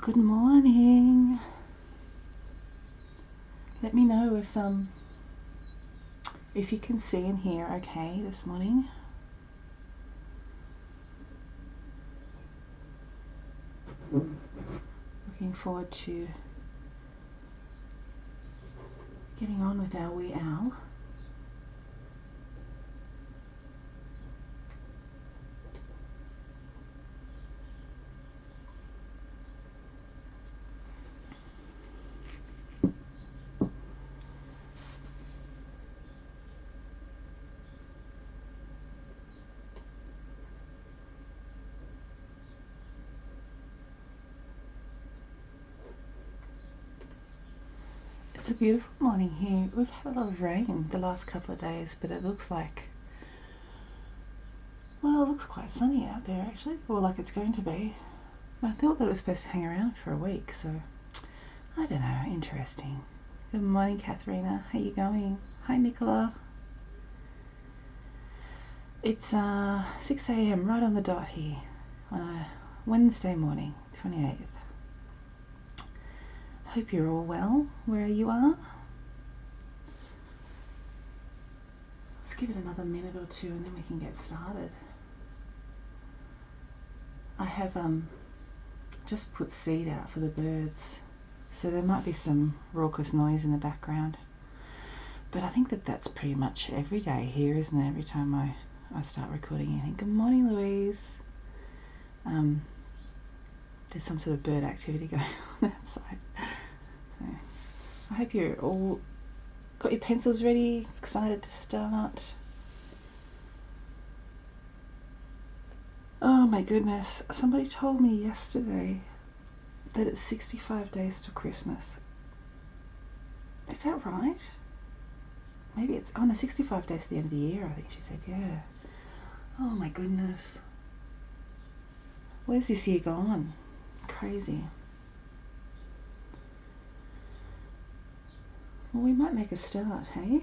Good morning. Let me know if you can see and hear okay this morning. Looking forward to getting on with our wee owl. It's a beautiful morning here. We've had a lot of rain the last couple of days, but it looks like, well, it looks quite sunny out there actually, or like it's going to be. I thought that it was supposed to hang around for a week, so I don't know, interesting. Good morning, Katharina. How you going? Hi, Nicola. It's 6 a.m. right on the dot here on a Wednesday morning, 28th. Hope you're all well where you are. Let's give it another minute or two and then we can get started. I have just put seed out for the birds, so there might be some raucous noise in the background. But I think that that's pretty much every day here, isn't it? Every time I start recording anything. Good morning, Louise. There's some sort of bird activity going on outside. So I hope you're all got your pencils ready, excited to start. Oh my goodness, somebody told me yesterday that it's 65 days to Christmas. Is that right? Maybe it's, oh no, 65 days to the end of the year, I think she said, yeah. Oh my goodness. Where's this year gone? Crazy. Well, we might make a start, hey?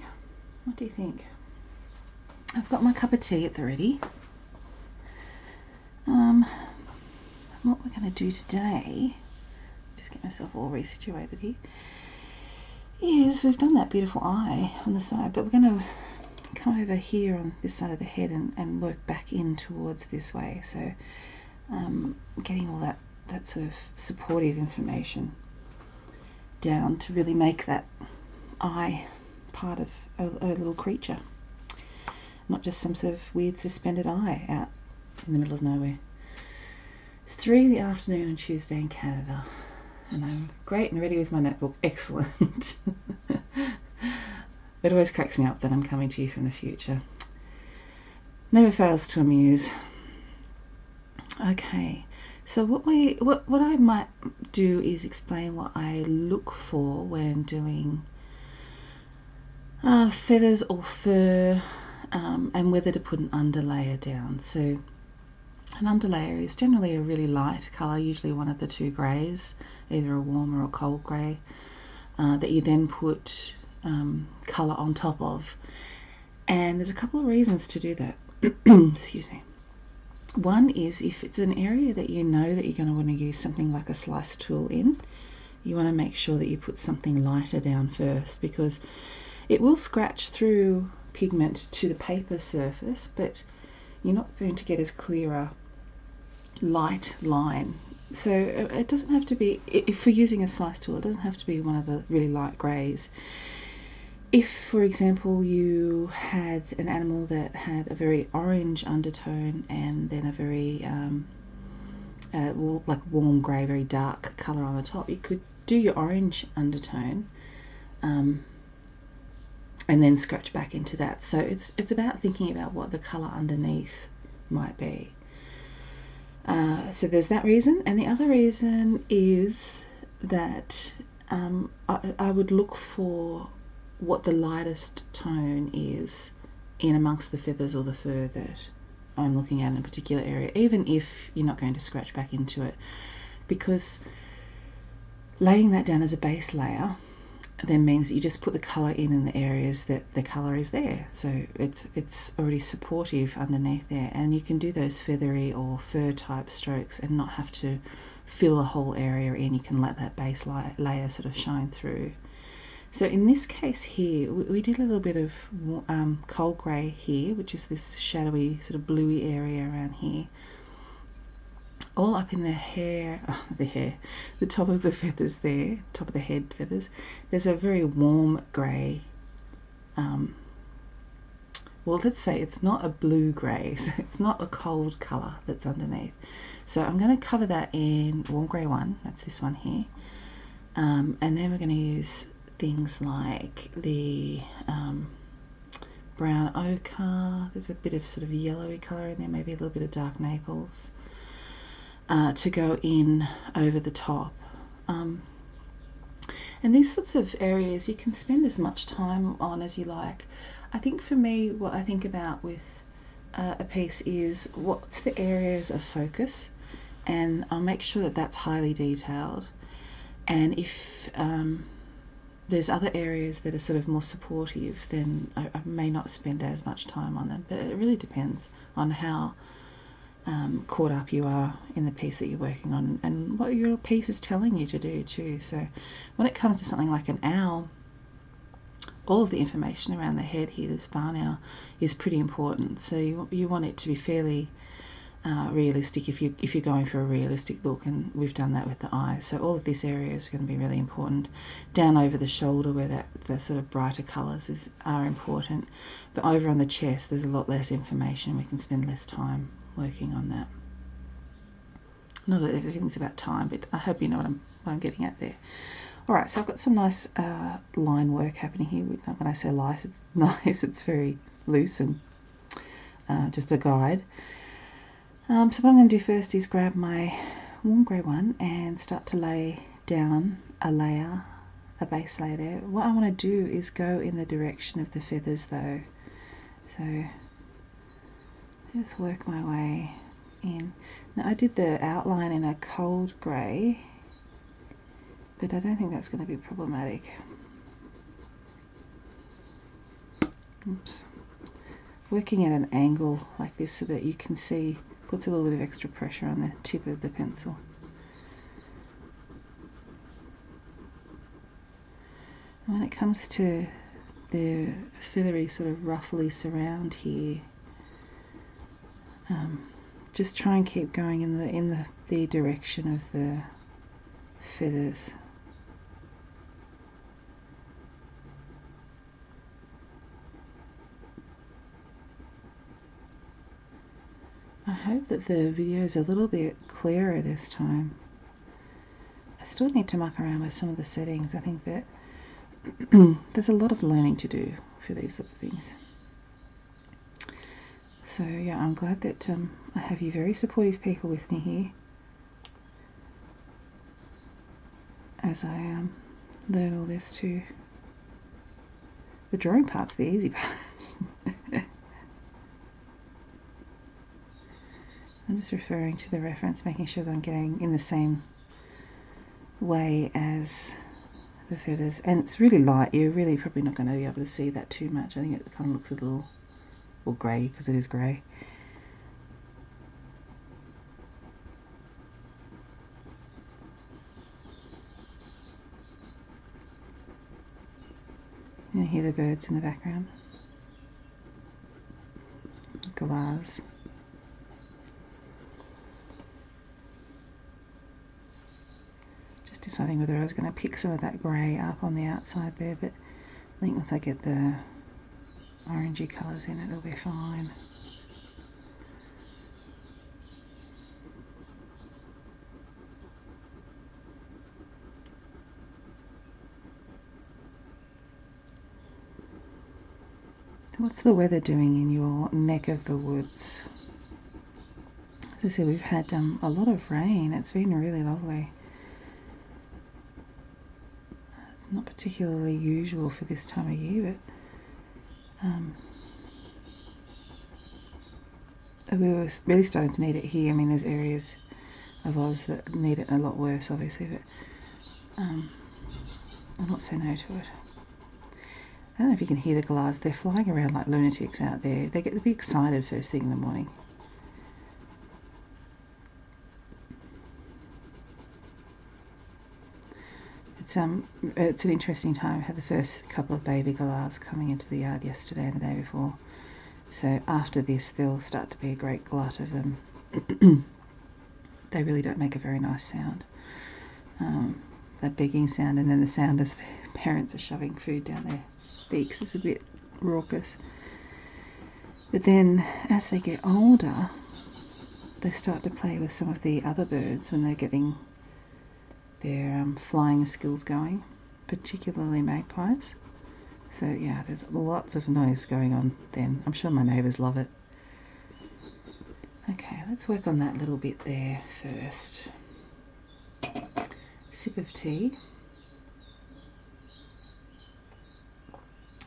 What do you think? I've got my cup of tea at the ready. What we're going to do today, just get myself all resituated here, is we've done that beautiful eye on the side, but we're going to come over here on this side of the head and work back in towards this way. So getting all that sort of supportive information down to really make that eye part of a little creature, not just some sort of weird suspended eye out in the middle of nowhere. It's 3 in the afternoon on Tuesday in Canada, and I'm great and ready with my notebook. Excellent. It always cracks me up that I'm coming to you from the future. Never fails to amuse. Okay, so what I might do is explain what I look for when doing feathers or fur, and whether to put an underlayer down. So an underlayer is generally a really light colour, usually one of the two greys, either a warm or a cold grey, that you then put colour on top of. And there's a couple of reasons to do that. Excuse me. One is if it's an area that you know that you're going to want to use something like a slice tool in, you want to make sure that you put something lighter down first, because it will scratch through pigment to the paper surface, but you're not going to get as clear a light line. So it doesn't have to be, if we're using a slice tool, it doesn't have to be one of the really light greys. If, for example, you had an animal that had a very orange undertone and then a very like warm grey, very dark colour on the top, you could do your orange undertone and then scratch back into that. So it's about thinking about what the colour underneath might be. So there's that reason, and the other reason is that I would look for what the lightest tone is in amongst the feathers or the fur that I'm looking at in a particular area, even if you're not going to scratch back into it, because laying that down as a base layer then means that you just put the colour in the areas that the colour is there. So it's already supportive underneath there, and you can do those feathery or fur type strokes and not have to fill a whole area in. You can let that base layer sort of shine through. So in this case here, we did a little bit of coal grey here, which is this shadowy sort of bluey area around here. All up in the hair, the top of the feathers there, top of the head feathers, there's a very warm grey. Well, let's say it's not a blue grey, so it's not a cold colour that's underneath. So I'm going to cover that in warm grey one, that's this one here. And then we're going to use things like the brown ochre, there's a bit of sort of yellowy colour in there, maybe a little bit of dark Naples, to go in over the top. And these sorts of areas you can spend as much time on as you like. I think for me, what I think about with a piece is what's the areas of focus, and I'll make sure that that's highly detailed. And if there's other areas that are sort of more supportive, then I may not spend as much time on them. But it really depends on how caught up you are in the piece that you're working on and what your piece is telling you to do too. So when it comes to something like an owl, all of the information around the head here, this barn owl, is pretty important. So you want it to be fairly realistic if you're going for a realistic look, and we've done that with the eyes. So all of this area is going to be really important. Down over the shoulder where the sort of brighter colours are important, but over on the chest there's a lot less information. We can spend less time working on that. Not that everything's about time, but I hope you know what I'm getting at there. Alright, so I've got some nice line work happening here. When I say nice, it's nice, it's very loose and just a guide. So what I'm going to do first is grab my warm grey one and start to lay down a layer, a base layer there. What I want to do is go in the direction of the feathers though. So just work my way in. Now I did the outline in a cold grey, but I don't think that's going to be problematic. Oops. Working at an angle like this so that you can see puts a little bit of extra pressure on the tip of the pencil. And when it comes to the feathery sort of ruffly surround here, just try and keep going in the direction of the feathers. I hope that the video is a little bit clearer this time. I still need to muck around with some of the settings. I think that there's a lot of learning to do for these sorts of things. So yeah, I'm glad that I have you very supportive people with me here as I learn all this too. The drawing part's the easy part. I'm just referring to the reference, making sure that I'm getting in the same way as the feathers. And it's really light, you're really probably not going to be able to see that too much. I think it kind of looks a little, well, grey, because it is grey. You hear the birds in the background. Glass. Just deciding whether I was going to pick some of that grey up on the outside there, but I think once I get the orangey colours in it, it'll be fine. What's the weather doing in your neck of the woods? As I said, we've had a lot of rain. It's been really lovely. Not particularly usual for this time of year, but we were really starting to need it here. I mean, there's areas of Oz that need it a lot worse, obviously, but I'll not say no to it. I don't know if you can hear the galahs. They're flying around like lunatics out there. They get to be excited first thing in the morning. it's an interesting time. I had the first couple of baby galahs coming into the yard yesterday and the day before. So after this, there'll start to be a great glut of them. They really don't make a very nice sound. That begging sound, and then the sound as their parents are shoving food down their beaks is a bit raucous. But then as they get older, they start to play with some of the other birds when they're getting their flying skills going, particularly magpies. So yeah, there's lots of noise going on then. I'm sure my neighbours love it. Okay, let's work on that little bit there first. Sip of tea.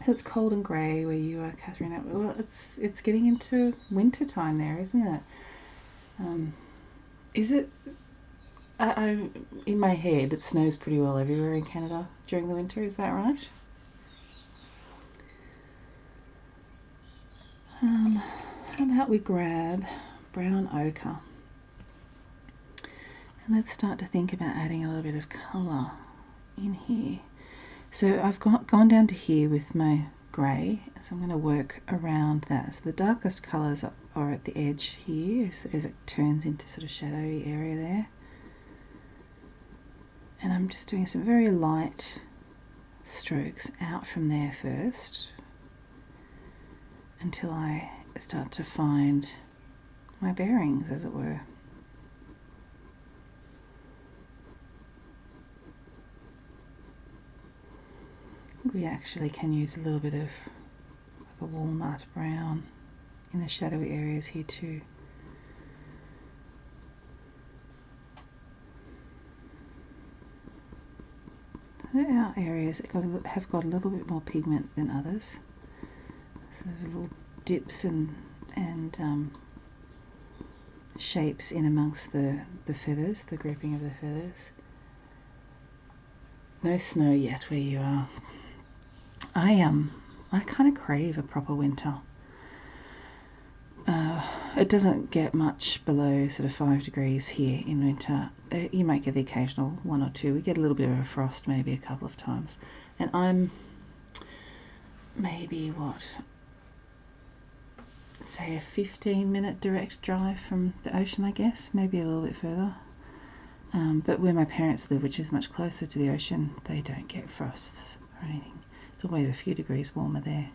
So it's cold and grey where you are, Catherine. Well, it's getting into winter time there, isn't it? Is it? In my head, it snows pretty well everywhere in Canada during the winter. Is that right? How about we grab brown ochre, and let's start to think about adding a little bit of colour in here. So I've gone down to here with my grey, so I'm going to work around that. So the darkest colours are at the edge here as it turns into sort of shadowy area there. And I'm just doing some very light strokes out from there first until I start to find my bearings, as it were. We actually can use a little bit of a walnut brown in the shadowy areas here too. There are areas that have got a little bit more pigment than others. So there are little dips and shapes in amongst the feathers, the grouping of the feathers. No snow yet where you are. I kind of crave a proper winter. It doesn't get much below sort of 5 degrees here in winter. You might get the occasional 1 or 2. We get a little bit of a frost maybe a couple of times. And I'm maybe, say a 15-minute direct drive from the ocean, I guess. Maybe a little bit further. But where my parents live, which is much closer to the ocean, they don't get frosts or anything. It's always a few degrees warmer there.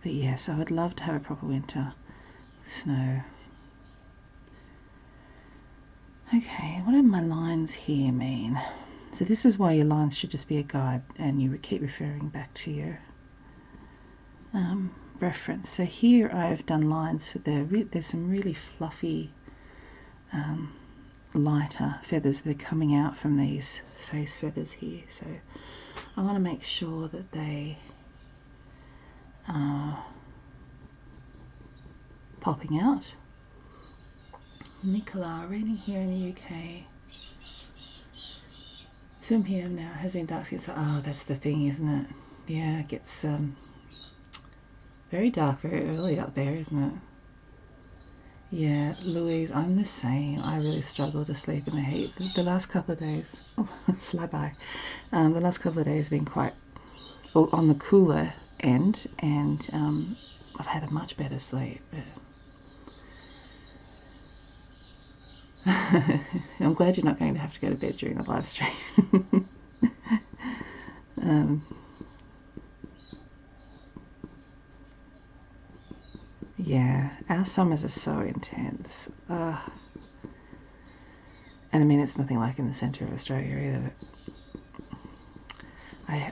But yes, I would love to have a proper winter. Snow. Okay, what do my lines here mean? So this is why your lines should just be a guide and you keep referring back to your reference. So here I've done lines for there's some really fluffy lighter feathers that are coming out from these face feathers here. So I want to make sure that they are popping out. Nicola, raining here in the UK. 7 PM now, has been dark since. Oh, that's the thing, isn't it? Yeah, it gets very dark very early up there, isn't it? Yeah, Louise, I'm the same. I really struggle to sleep in the heat. The last couple of days, fly by. The last couple of days have been quite on the cooler end, and I've had a much better sleep. But I'm glad you're not going to have to go to bed during the live stream. Yeah, our summers are so intense. And I mean, it's nothing like in the centre of Australia either.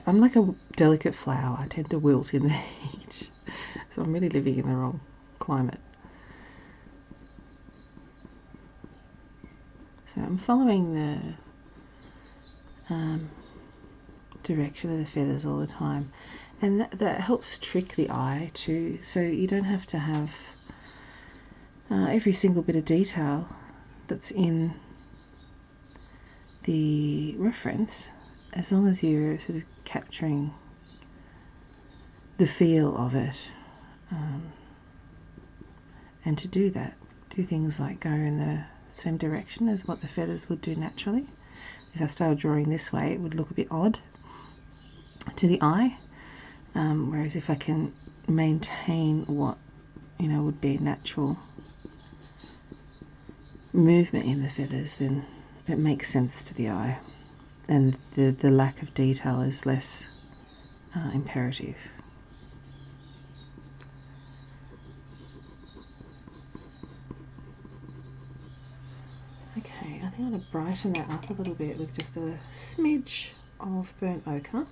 I'm like a delicate flower. I tend to wilt in the heat. So I'm really living in the wrong climate. So I'm following the direction of the feathers all the time. And that helps trick the eye too. So you don't have to have every single bit of detail that's in the reference, as long as you're sort of capturing the feel of it. And to do that, do things like go in the same direction as what the feathers would do naturally. If I started drawing this way, it would look a bit odd to the eye, whereas if I can maintain what would be natural movement in the feathers, then it makes sense to the eye, and the lack of detail is less imperative. Okay, I think I'm going to brighten that up a little bit with just a smidge of burnt ochre.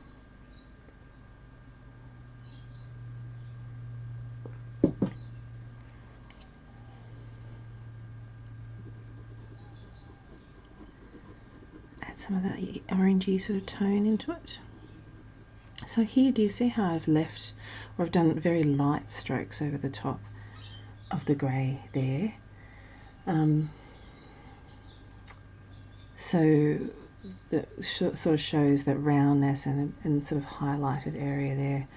Add some of that orangey sort of tone into it. So here, do you see how I've left, or I've done very light strokes over the top of the grey there? So that sort of shows that roundness and sort of highlighted area there.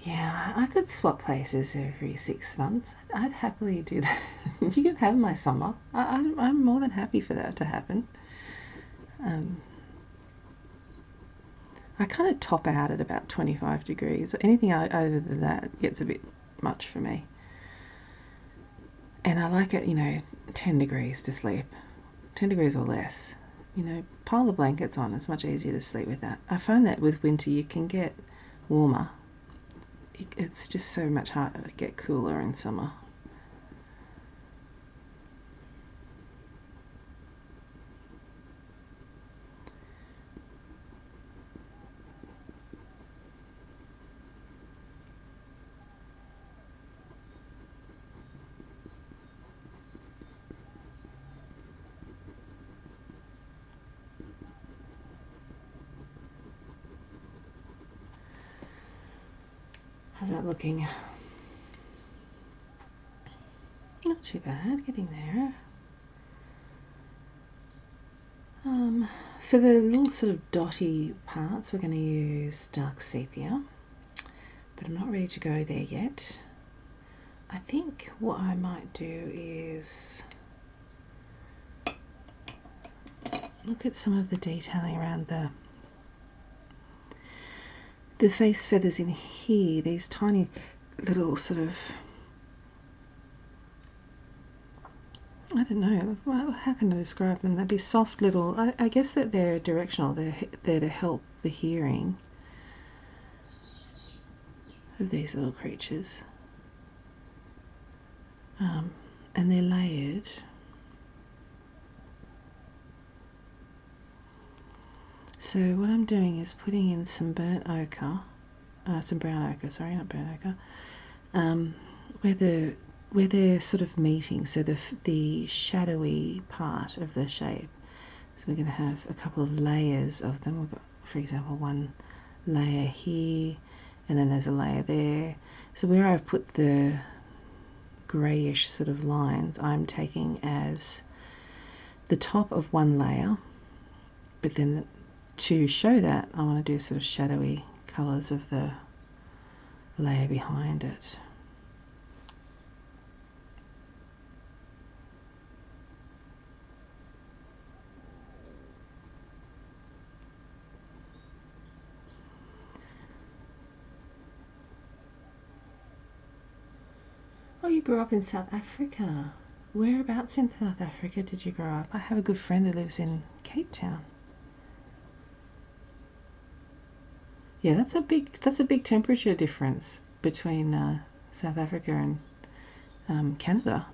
Yeah, I could swap places every 6 months. I'd happily do that. You can have my summer. I'm more than happy for that to happen. I kind of top out at about 25 degrees. Anything other than that gets a bit much for me. And I like it, 10 degrees to sleep. 10 degrees or less. Pile the blankets on. It's much easier to sleep with that. I find that with winter you can get warmer. It's just so much harder to get cooler in summer. How's that looking? Not too bad, getting there. For the little sort of dotty parts, we're going to use dark sepia, but I'm not ready to go there yet. I think what I might do is look at some of the detailing around the face feathers in here, these tiny little sort of, I don't know, how can I describe them? They'd be soft little, I guess that they're directional, they're there to help the hearing of these little creatures. And they're layered. So what I'm doing is putting in some burnt ochre, some brown ochre, sorry, not burnt ochre, where they're sort of meeting, so the shadowy part of the shape. So we're going to have a couple of layers of them. We've got, for example, one layer here, and then there's a layer there. So where I've put the greyish sort of lines, I'm taking as the top of one layer, but then to show that, I want to do sort of shadowy colours of the layer behind it. Oh, you grew up in South Africa. Whereabouts in South Africa did you grow up? I have a good friend who lives in Cape Town. Yeah, that's a big temperature difference between South Africa and Canada.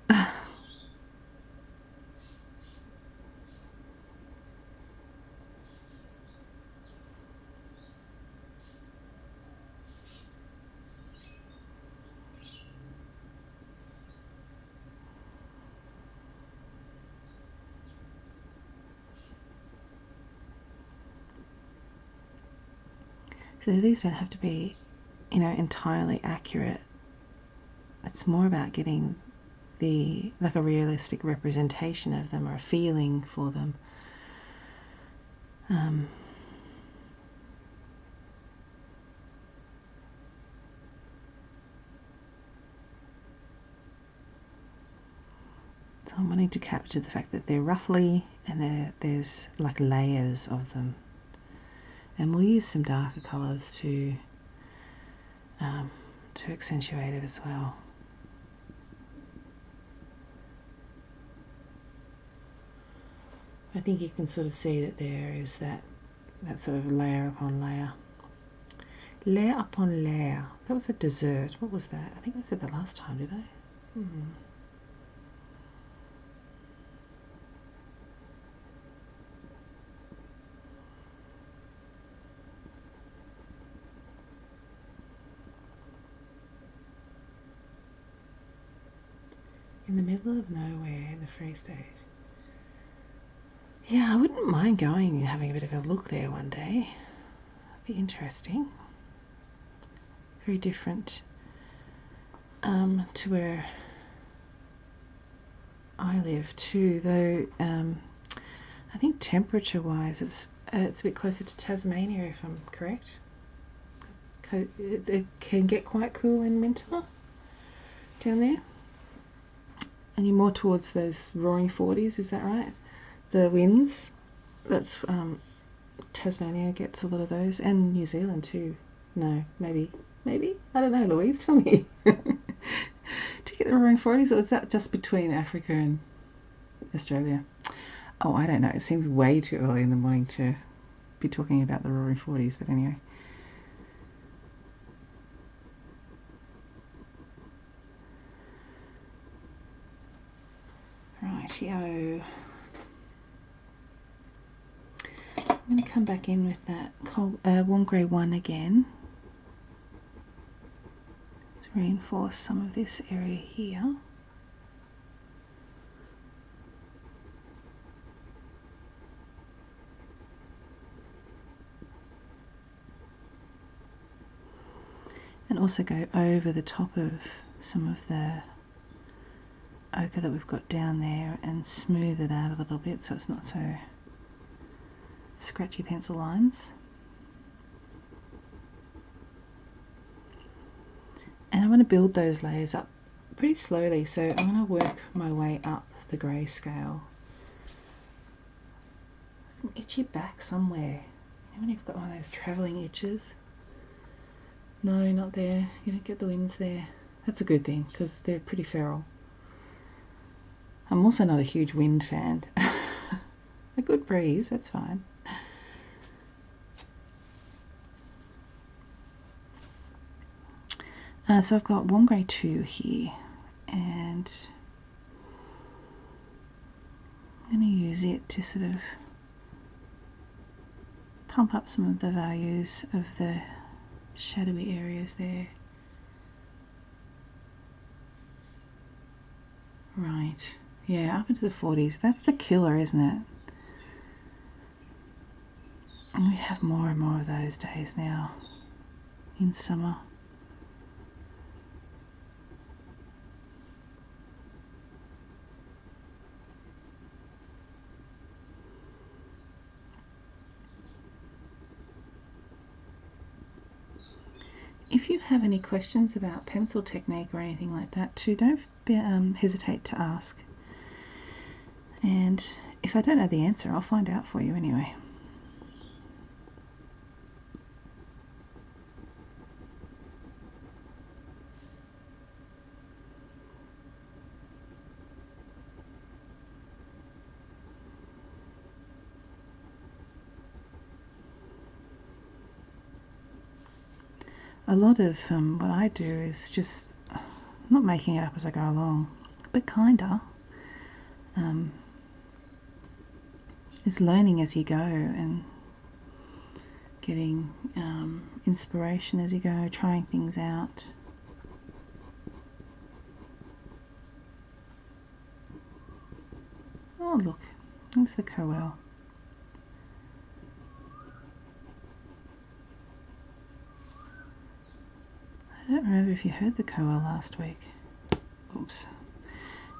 So these don't have to be, entirely accurate. It's more about getting like a realistic representation of them or a feeling for them. So I'm wanting to capture the fact that they're ruffly and there's like layers of them. And we'll use some darker colours to accentuate it as well. I think you can sort of see that there is that sort of layer upon layer. Layer upon layer. That was a dessert. What was that? I think I said that last time, did I? In the middle of nowhere in the Free State. Yeah, I wouldn't mind going and having a bit of a look there one day. That'd be interesting. Very different to where I live too, though. I think temperature-wise, it's a bit closer to Tasmania, if I'm correct. It can get quite cool in winter down there. And you're more towards those roaring 40s, is that right? The winds, that's Tasmania gets a lot of those, and New Zealand too. No, maybe, I don't know, Louise, tell me. Do you get the roaring 40s, or is that just between Africa and Australia? Oh, I don't know, it seems way too early in the morning to be talking about the roaring 40s, but anyway. Rightio. I'm going to come back in with that warm grey 1 again. Let's reinforce some of this area here. And also go over the top of some of the ochre that we've got down there and smooth it out a little bit so it's not so scratchy pencil lines. And I want to build those layers up pretty slowly, so I'm going to work my way up the grey scale. An itchy back somewhere. You know when you've got one of those travelling itches? No, not there. You don't get the winds there. That's a good thing because they're pretty feral. I'm also not a huge wind fan. A good breeze, that's fine. So I've got warm grey 2 here, and I'm going to use it to sort of pump up some of the values of the shadowy areas there. Right, yeah, up into the 40s. That's the killer, isn't it? And we have more and more of those days now in summer. If you have any questions about pencil technique or anything like that too, don't hesitate to ask. And if I don't know the answer, I'll find out for you anyway. A lot of what I do is just not making it up as I go along, but kinda. It's learning as you go and getting inspiration as you go, trying things out. Oh look, there's the coel. I don't remember if you heard the coel last week. Oops.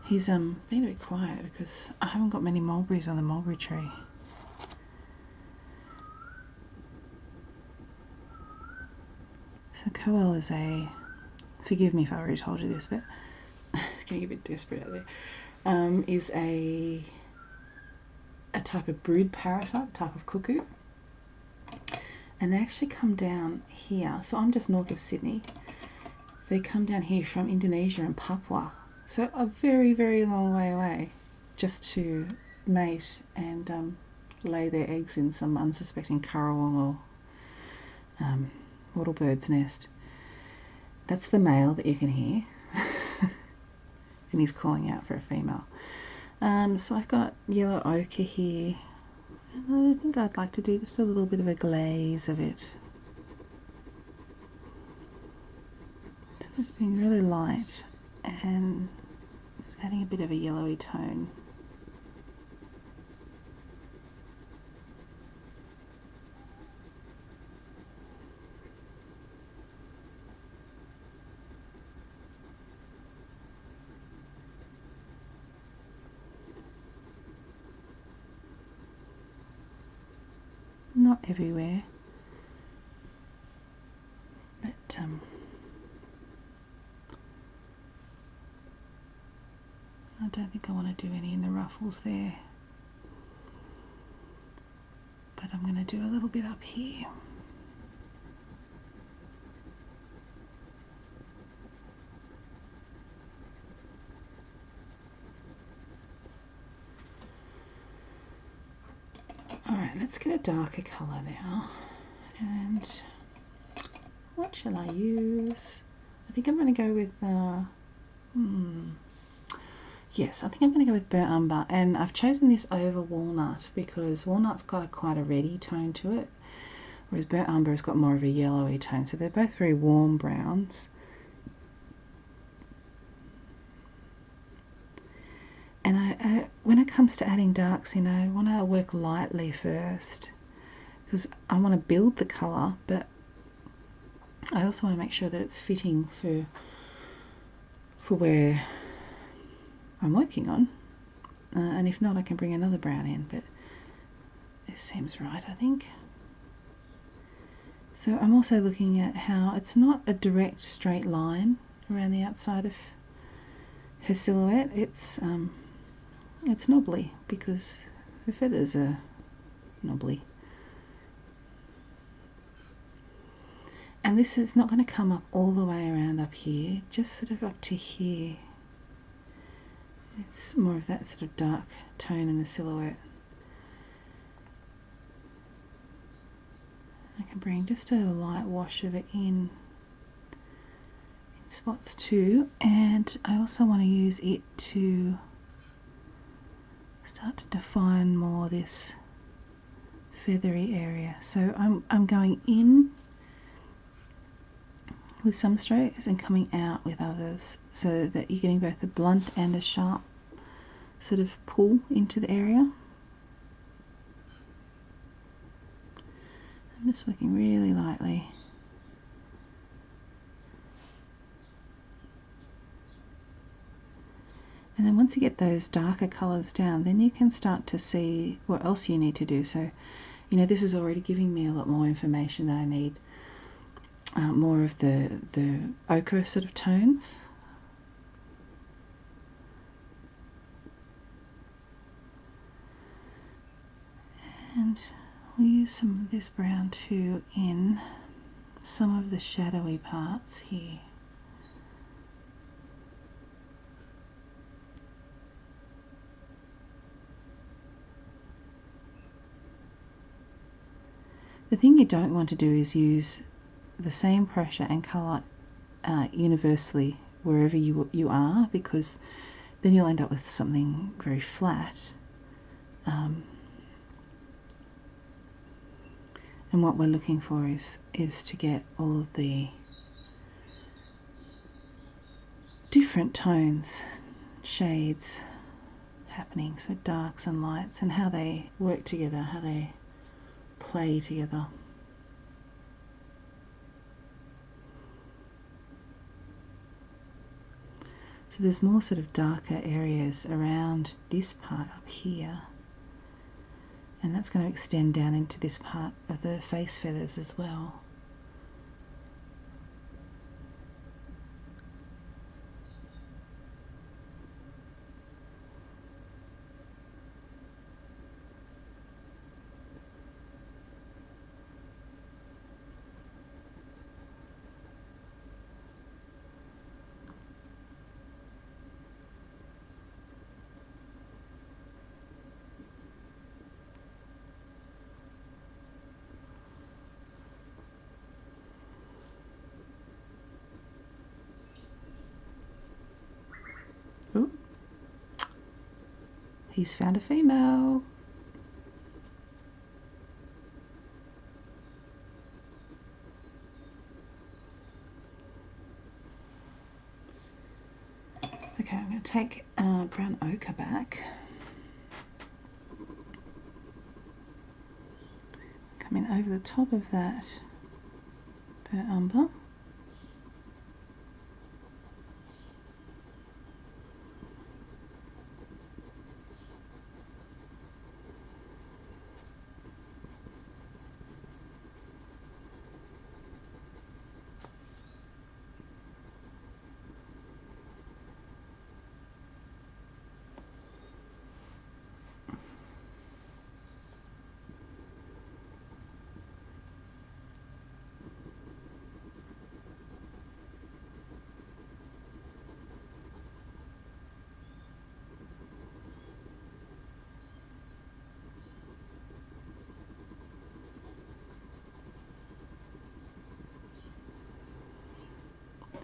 He's been a bit quiet because I haven't got many mulberries on the mulberry tree. So coel is a, forgive me if I already told you this, but it's getting a bit desperate out there. is a type of brood parasite, type of cuckoo. And they actually come down here. So I'm just north of Sydney. They come down here from Indonesia and Papua. So a very, very long way away just to mate and lay their eggs in some unsuspecting currawong or wattlebird's nest. That's the male that you can hear. And he's calling out for a female. So I've got yellow ochre here. And I think I'd like to do just a little bit of a glaze of it. So it's being really light and adding a bit of a yellowy tone. Not everywhere, but I don't think I want to do any in the ruffles there, but I'm going to do a little bit up here. Alright, let's get a darker colour now. And what shall I use? I think I'm going to go with, yes, I think I'm going to go with burnt umber. And I've chosen this over walnut because walnut's got quite a reddy tone to it, whereas burnt umber has got more of a yellowy tone. So they're both very warm browns. And when it comes to adding darks in, I want to work lightly first because I want to build the colour, but I also want to make sure that it's fitting for where I'm working on. And if not, I can bring another brown in, but this seems right, I think. So I'm also looking at how it's not a direct straight line around the outside of her silhouette. It's knobbly because her feathers are knobbly. And this is not going to come up all the way around up here, just sort of up to here. It's more of that sort of dark tone in the silhouette. I can bring just a light wash of it in spots too, and I also want to use it to start to define more this feathery area. So I'm going in with some strokes and coming out with others, so that you're getting both a blunt and a sharp sort of pull into the area. I'm just working really lightly. And then once you get those darker colours down, then you can start to see what else you need to do. So, you know, this is already giving me a lot more information that I need. More of the ochre sort of tones. And we'll use some of this brown too in some of the shadowy parts here. The thing you don't want to do is use the same pressure and colour universally wherever you are, because then you'll end up with something very flat. And what we're looking for is to get all of the different tones, shades happening, so darks and lights, and how they work together, how they play together. So there's more sort of darker areas around this part up here, and that's going to extend down into this part of the face feathers as well. He's found a female. Okay, I'm going to take brown ochre back. Come in over the top of that burnt umber.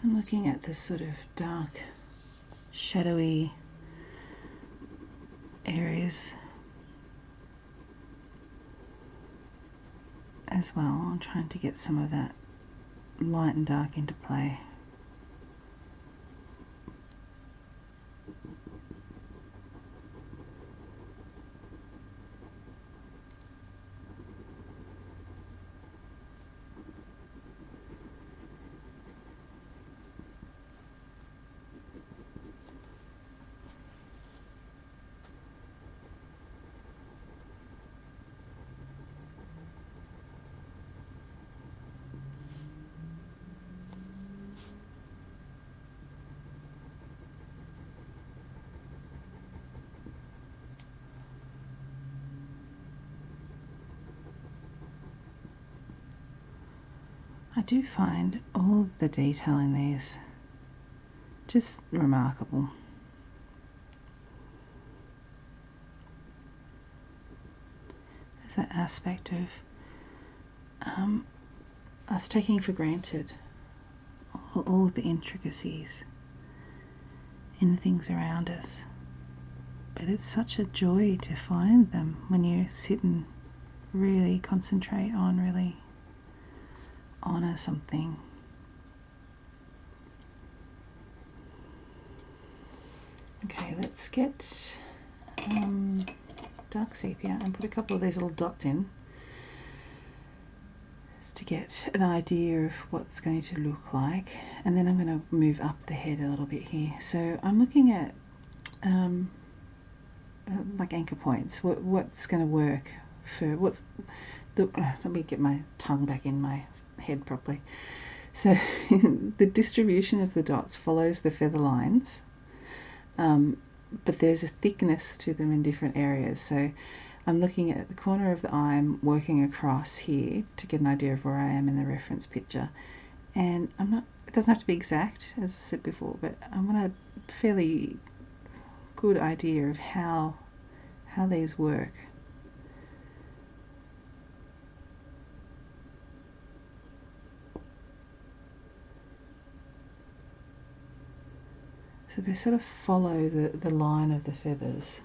I'm looking at this sort of dark, shadowy areas as well. I'm trying to get some of that light and dark into play. I do find all of the detail in these just remarkable. There's that aspect of us taking for granted all of the intricacies in the things around us. But it's such a joy to find them when you sit and really concentrate on, really honour something. Okay, let's get dark sepia and put a couple of these little dots in just to get an idea of what's going to look like, and then I'm going to move up the head a little bit here. So I'm looking at like anchor points. What's going to work for what's the let me get my tongue back in my head properly. So the distribution of the dots follows the feather lines, but there's a thickness to them in different areas. So I'm looking at the corner of the eye, I'm working across here to get an idea of where I am in the reference picture, and it doesn't have to be exact, as I said before, but I want a fairly good idea of how these work. So they sort of follow the line of the feathers.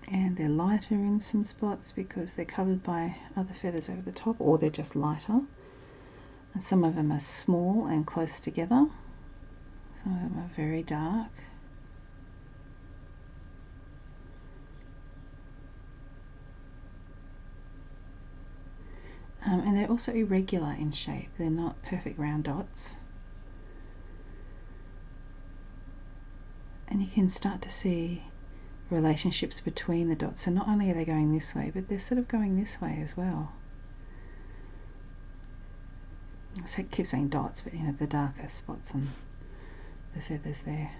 And they're lighter in some spots because they're covered by other feathers over the top, or they're just lighter. And some of them are small and close together. Some of them are very dark. And they're also irregular in shape. They're not perfect round dots. And you can start to see relationships between the dots. So not only are they going this way, but they're sort of going this way as well. I keep saying dots, but you know, the darker spots on the feathers there.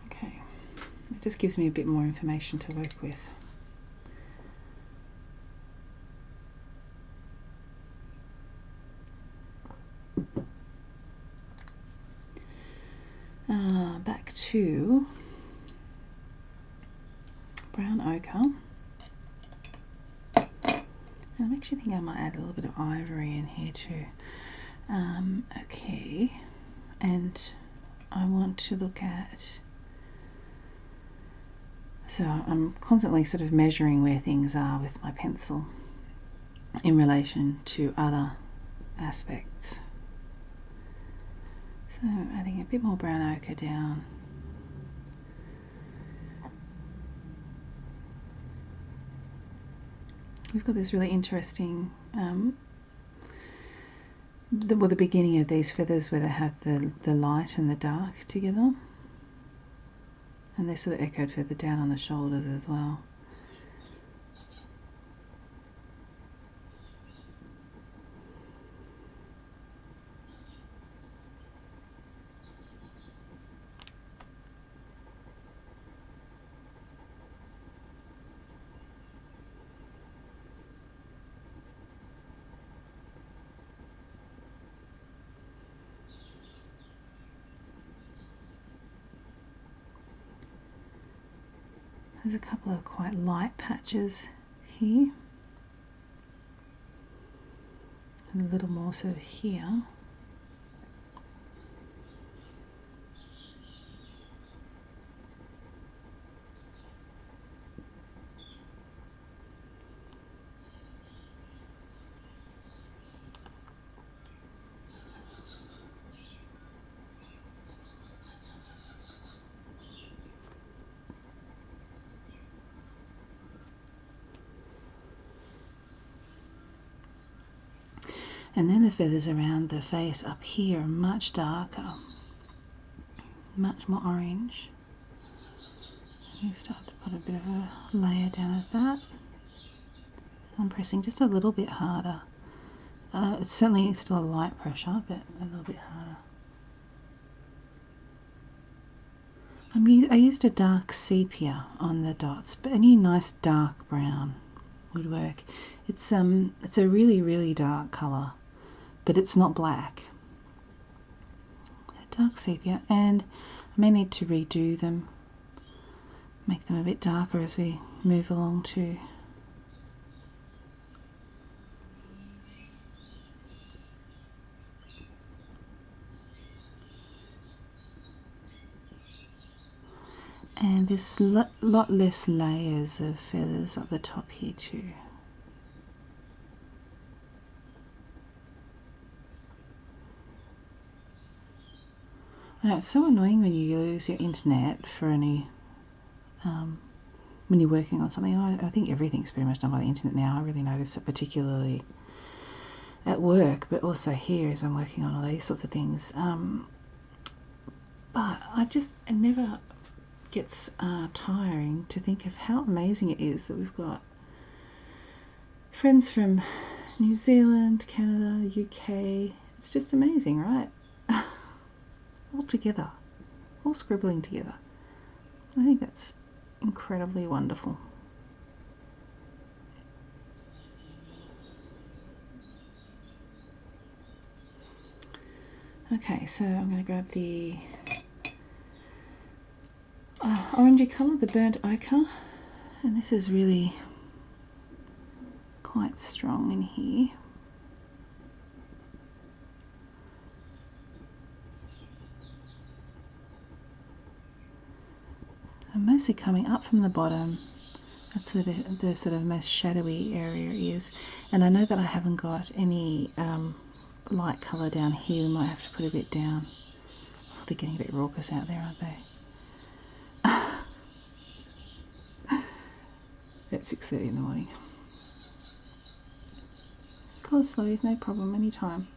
Okay, it just gives me a bit more information to work with. Back to brown ochre. And I actually think I might add a little bit of ivory in here too. Okay, and I want to look at, so I'm constantly sort of measuring where things are with my pencil in relation to other aspects. So adding a bit more brown ochre down. We've got this really interesting, the beginning of these feathers where they have the light and the dark together. And they're sort of echoed further down on the shoulders as well. There's a couple of quite light patches here, and a little more sort of here. And then the feathers around the face up here are much darker, much more orange. You start to put a bit of a layer down of that. I'm pressing just a little bit harder. It's certainly still a light pressure, but a little bit harder. I used a dark sepia on the dots, but any nice dark brown would work. It's a really dark colour, but it's not black. A dark sepia, and I may need to redo them, make them a bit darker as we move along too. And there's a lot less layers of feathers up the top here too. I know it's so annoying when you use your internet for any, when you're working on something. I think everything's pretty much done by the internet now. I really notice it particularly at work, but also here as I'm working on all these sorts of things. But it never gets tiring to think of how amazing it is that we've got friends from New Zealand, Canada, UK. It's just amazing, right? All together, all scribbling together. I think that's incredibly wonderful. Okay, so I'm going to grab the orangey colour, the burnt ochre, and this is really quite strong in here. I'm mostly coming up from the bottom. That's where the sort of most shadowy area is, and I know that I haven't got any light colour down here. We might have to put a bit down. Oh, they're getting a bit raucous out there, aren't they? At 6:30 in the morning. Colour slowies, no problem, anytime.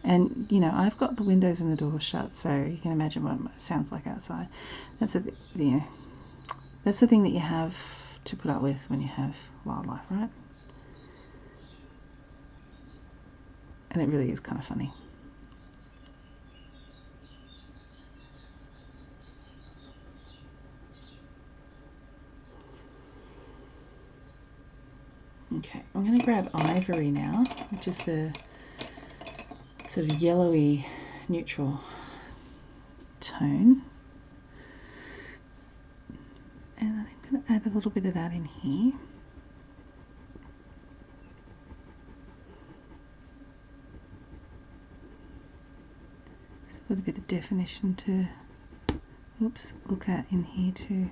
And you know, I've got the windows and the doors shut, so you can imagine what it sounds like outside. That's that's the thing that you have to put up with when you have wildlife, right? And it really is kind of funny. Okay, I'm going to grab Ivory now, which is the sort of yellowy neutral tone. And I'm going to add a little bit of that in here. Just a little bit of definition to, look at in here too.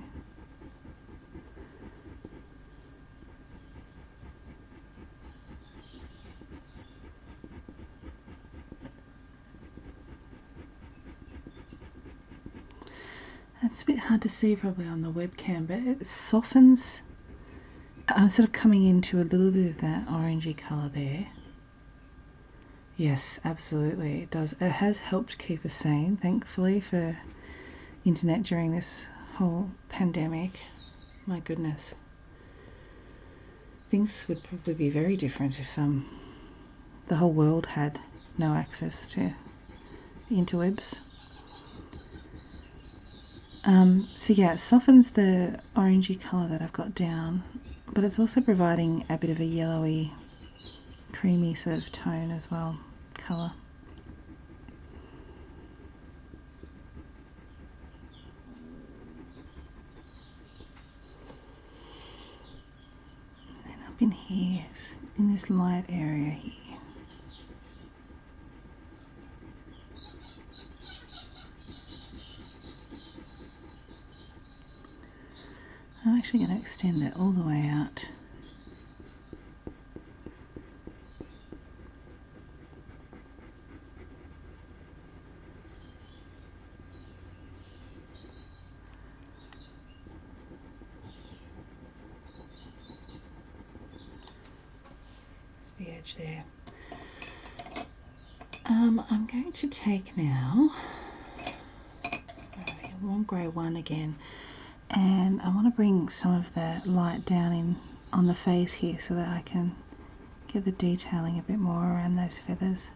It's a bit hard to see probably on the webcam, but it softens. I'm sort of coming into a little bit of that orangey colour there. Yes, absolutely, it does. It has helped keep us sane, thankfully, for internet during this whole pandemic. My goodness. Things would probably be very different if the whole world had no access to the interwebs. So yeah, it softens the orangey colour that I've got down, but it's also providing a bit of a yellowy, creamy sort of tone as well, colour. And then up in here, in this light area here. I'm actually going to extend it all the way out. The edge there. I'm going to take now warm grey 1 again, and I want to bring some of the light down in on the face here so that I can get the detailing a bit more around those feathers.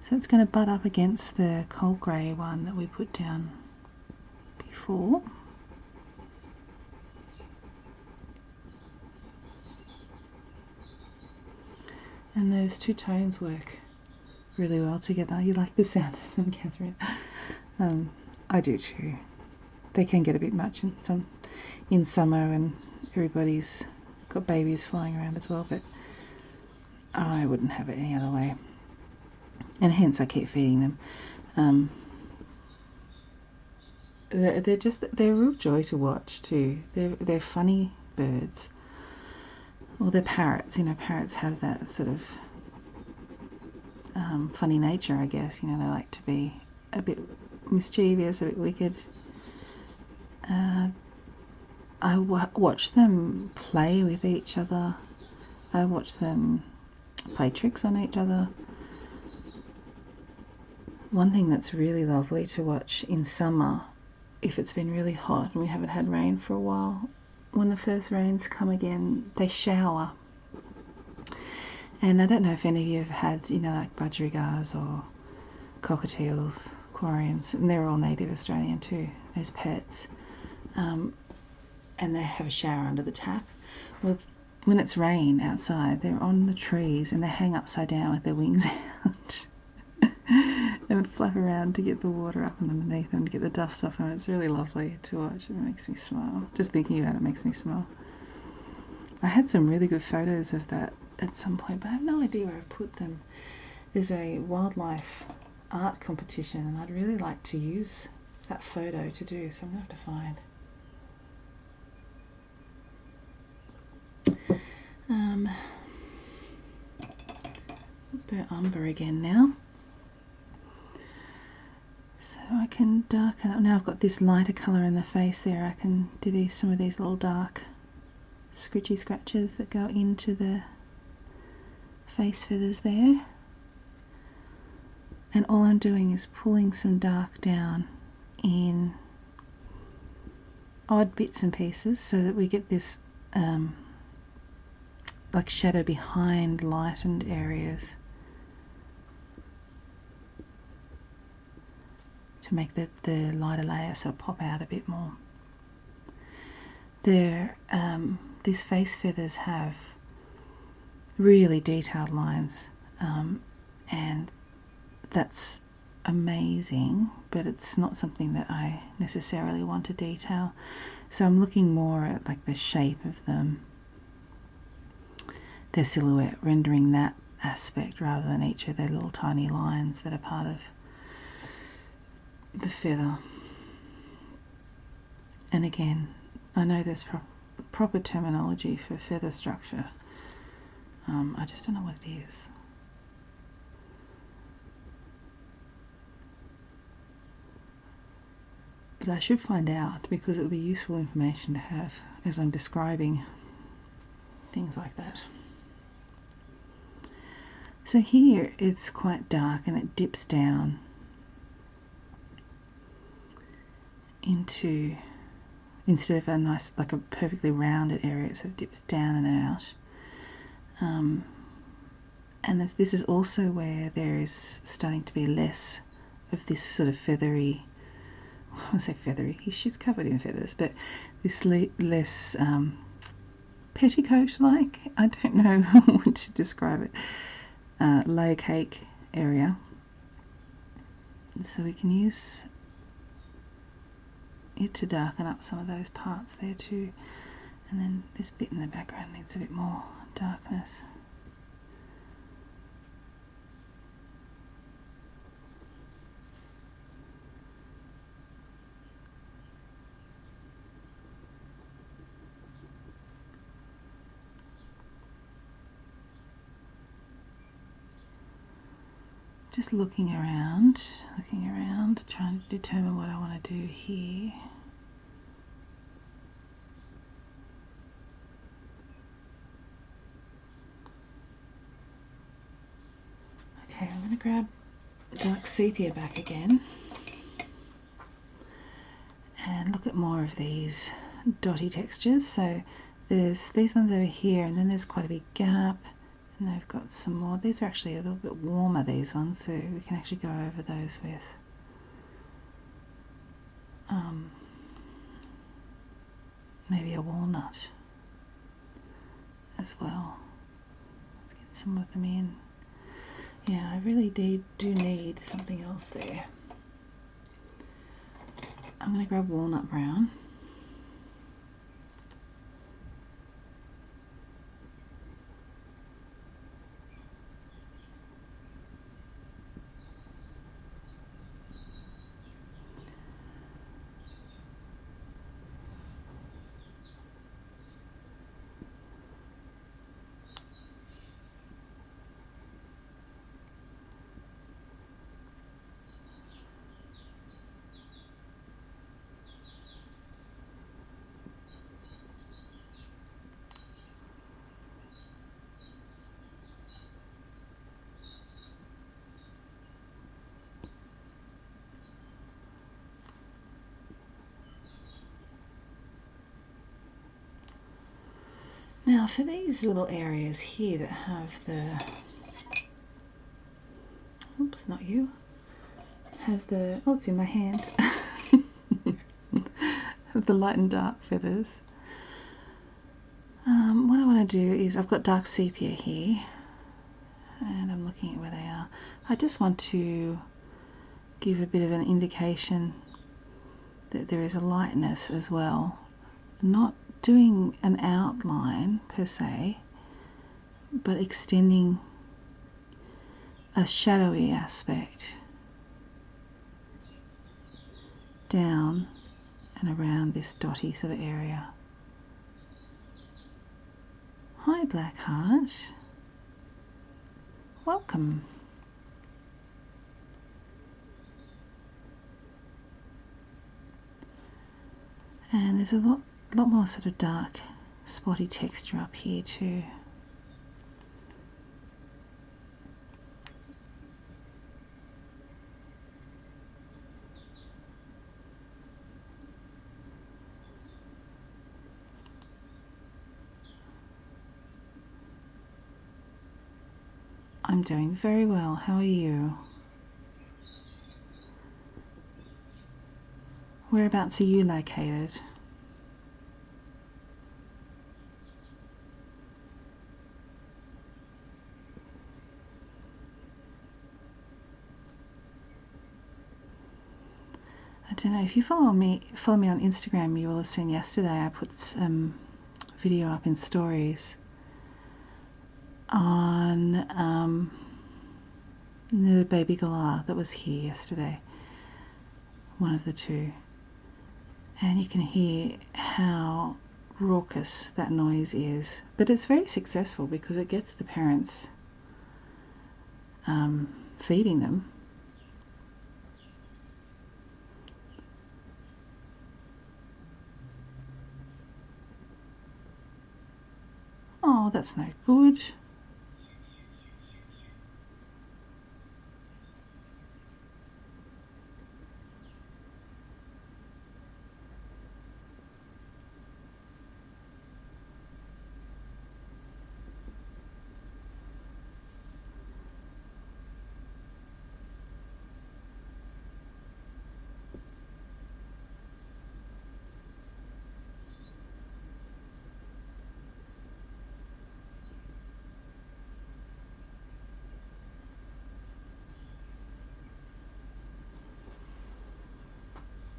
So it's going to butt up against the cold grey one that we put down before. And those two tones work really well together. You like the sound of them, Catherine? I do too. They can get a bit much in summer and everybody's got babies flying around as well, but I wouldn't have it any other way. And hence I keep feeding them. They're a real joy to watch too. They're funny birds. Well, they're parrots. You know, parrots have that sort of funny nature, I guess. You know, they like to be a bit mischievous, a bit wicked. I watch them play with each other. I watch them play tricks on each other. One thing that's really lovely to watch in summer, if it's been really hot and we haven't had rain for a while, when the first rains come again, they shower. And I don't know if any of you have had, you know, like budgerigars or cockatiels, quarians, and they're all native Australian too, as pets. And they have a shower under the tap. Well, when it's rain outside, they're on the trees and they hang upside down with their wings out and flap around to get the water up and underneath them to get the dust off them. It's really lovely to watch. It makes me smile. Just thinking about it makes me smile. I had some really good photos of that at some point, but I have no idea where I put them. There's a wildlife art competition and I'd really like to use that photo to do, so I'm going to have to find. Burnt umber again now. So I can darken up. Now I've got this lighter colour in the face there, I can do some of these little dark scritchy scratches that go into the face feathers there. And all I'm doing is pulling some dark down in odd bits and pieces so that we get this like shadow behind lightened areas to make the lighter layer sort of pop out a bit more. these face feathers have really detailed lines, and that's amazing, but it's not something that I necessarily want to detail. So I'm looking more at like the shape of them, their silhouette, rendering that aspect rather than each of their little tiny lines that are part of the feather. And again, I know there's proper terminology for feather structure. I just don't know what it is. But I should find out, because it would be useful information to have as I'm describing things like that. So here it's quite dark and it dips down into, instead of a nice, like a perfectly rounded area, it sort of dips down and out. And this is also where there is starting to be less of this sort of feathery, I won't say feathery, she's covered in feathers, but this less petticoat-like, I don't know how to describe it, layer cake area. So we can use it to darken up some of those parts there too. And then this bit in the background needs a bit more darkness. Just looking around, trying to determine what I want to do here. Okay, I'm going to grab dark sepia back again and look at more of these dotty textures. So there's these ones over here, and then there's quite a big gap. And they've got some more. These are actually a little bit warmer, these ones, so we can actually go over those with maybe a walnut as well. Let's get some of them in. Yeah, I really do need something else there. I'm going to grab walnut brown. Now for these little areas here that have the, oops, not you, have the, oh, it's in my hand, have the light and dark feathers. What I want to do is, I've got dark sepia here, and I'm looking at where they are. I just want to give a bit of an indication that there is a lightness as well. Not doing an outline per se, but extending a shadowy aspect down and around this dotty sort of area. Hi Blackheart, welcome. And there's a lot more sort of dark spotty texture up here too. I'm doing very well. How are you? Whereabouts are you located? I don't know, if you follow me on Instagram, you will have seen yesterday I put some video up in stories on the baby galah that was here yesterday, one of the two, and you can hear how raucous that noise is, but it's very successful because it gets the parents feeding them. Oh, that's no good.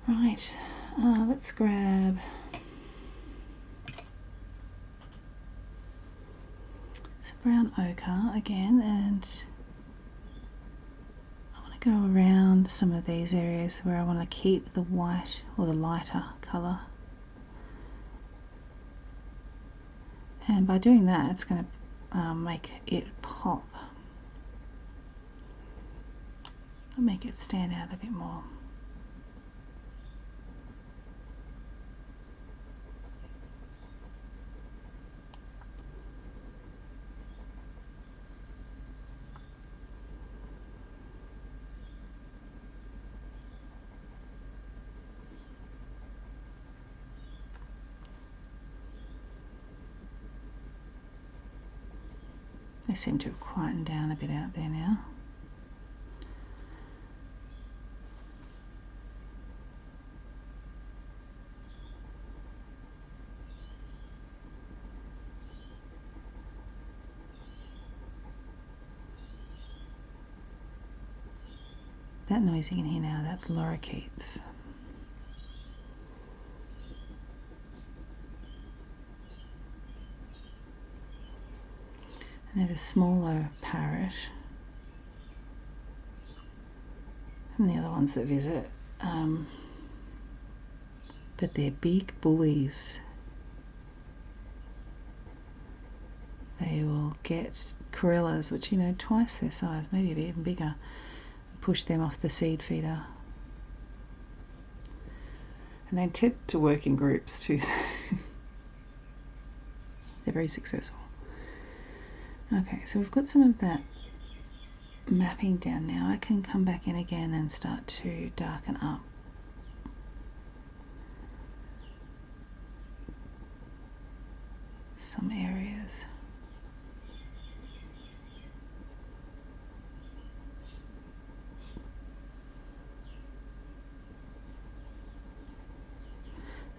Right, let's grab some brown ochre again, and I want to go around some of these areas where I want to keep the white or the lighter colour. And by doing that, it's going to make it pop, make it stand out a bit more. They seem to have quietened down a bit out there now. That noise you can hear now, that's lorikeets. And they have a smaller parrot and the other ones that visit, but they're big bullies. They will get corellas, which, you know, twice their size, maybe even bigger, and push them off the seed feeder. And they tend to work in groups too, so they're very successful. Okay, so we've got some of that mapping down now. I can come back in again and start to darken up. Some areas.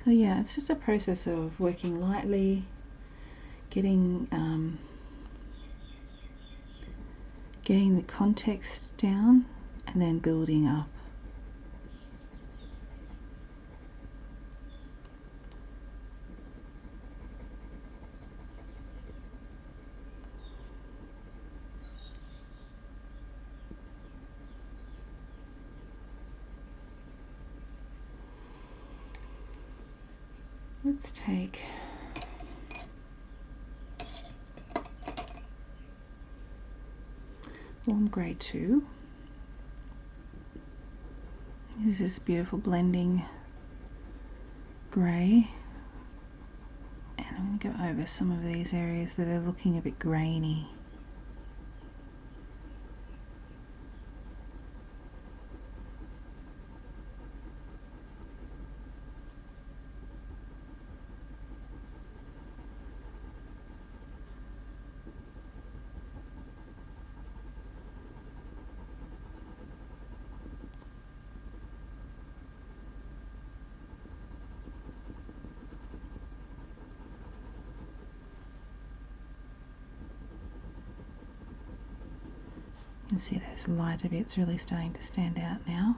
So yeah, it's just a process of working lightly, getting the context down, and then building up. Let's take warm grey 2. This is this beautiful blending grey, and I'm going to go over some of these areas that are looking a bit grainy. You can see those lighter bits really starting to stand out now.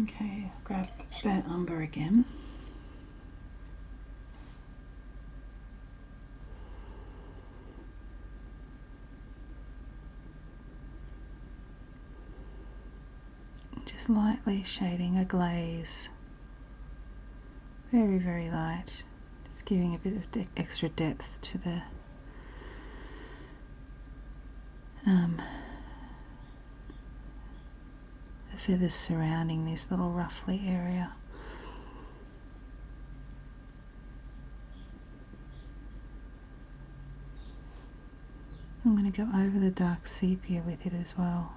Okay, grab burnt umber again. Just lightly shading a glaze. Very, very light. Just giving a bit of extra depth to the feathers surrounding this little ruffly area. I'm going to go over the dark sepia with it as well.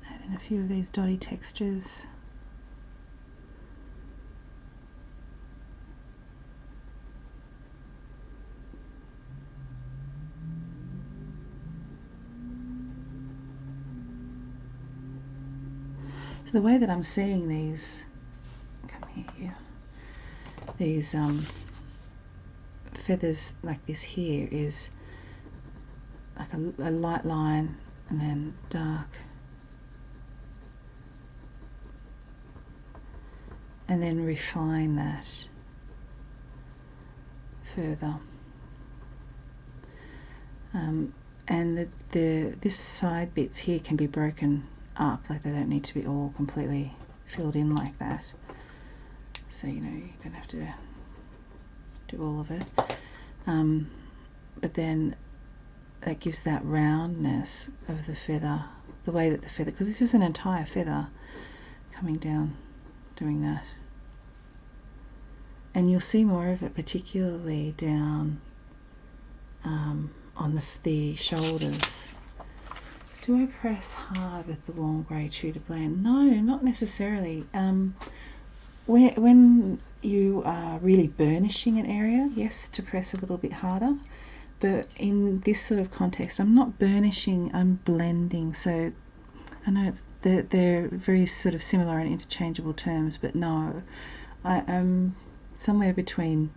Add in a few of these dotty textures. So the way that I'm seeing these, come here, these feathers like this here is like a light line and then dark, and then refine that further. And this side bits here can be broken up, like they don't need to be all completely filled in like that. So you know, you don't have to do all of it. But then that gives that roundness of the feather, the way that the feather, because this is an entire feather coming down, doing that. And you'll see more of it, particularly down on the shoulders. Do I press hard with the warm grey true to blend? No, not necessarily. When you are really burnishing an area, yes, to press a little bit harder. But in this sort of context, I'm not burnishing, I'm blending. So I know they're very sort of similar and interchangeable terms, but no, I am somewhere between,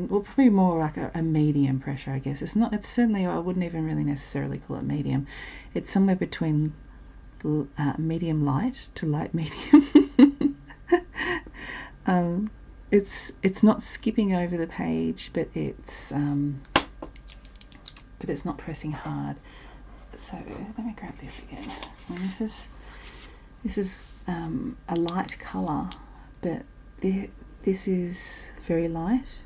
well, probably more like a medium pressure, I guess. It's not, it's certainly, I wouldn't even really necessarily call it medium. It's somewhere between medium light to light medium. It's not skipping over the page, but it's not pressing hard. So let me grab this again. And this is a light colour, but this is very light.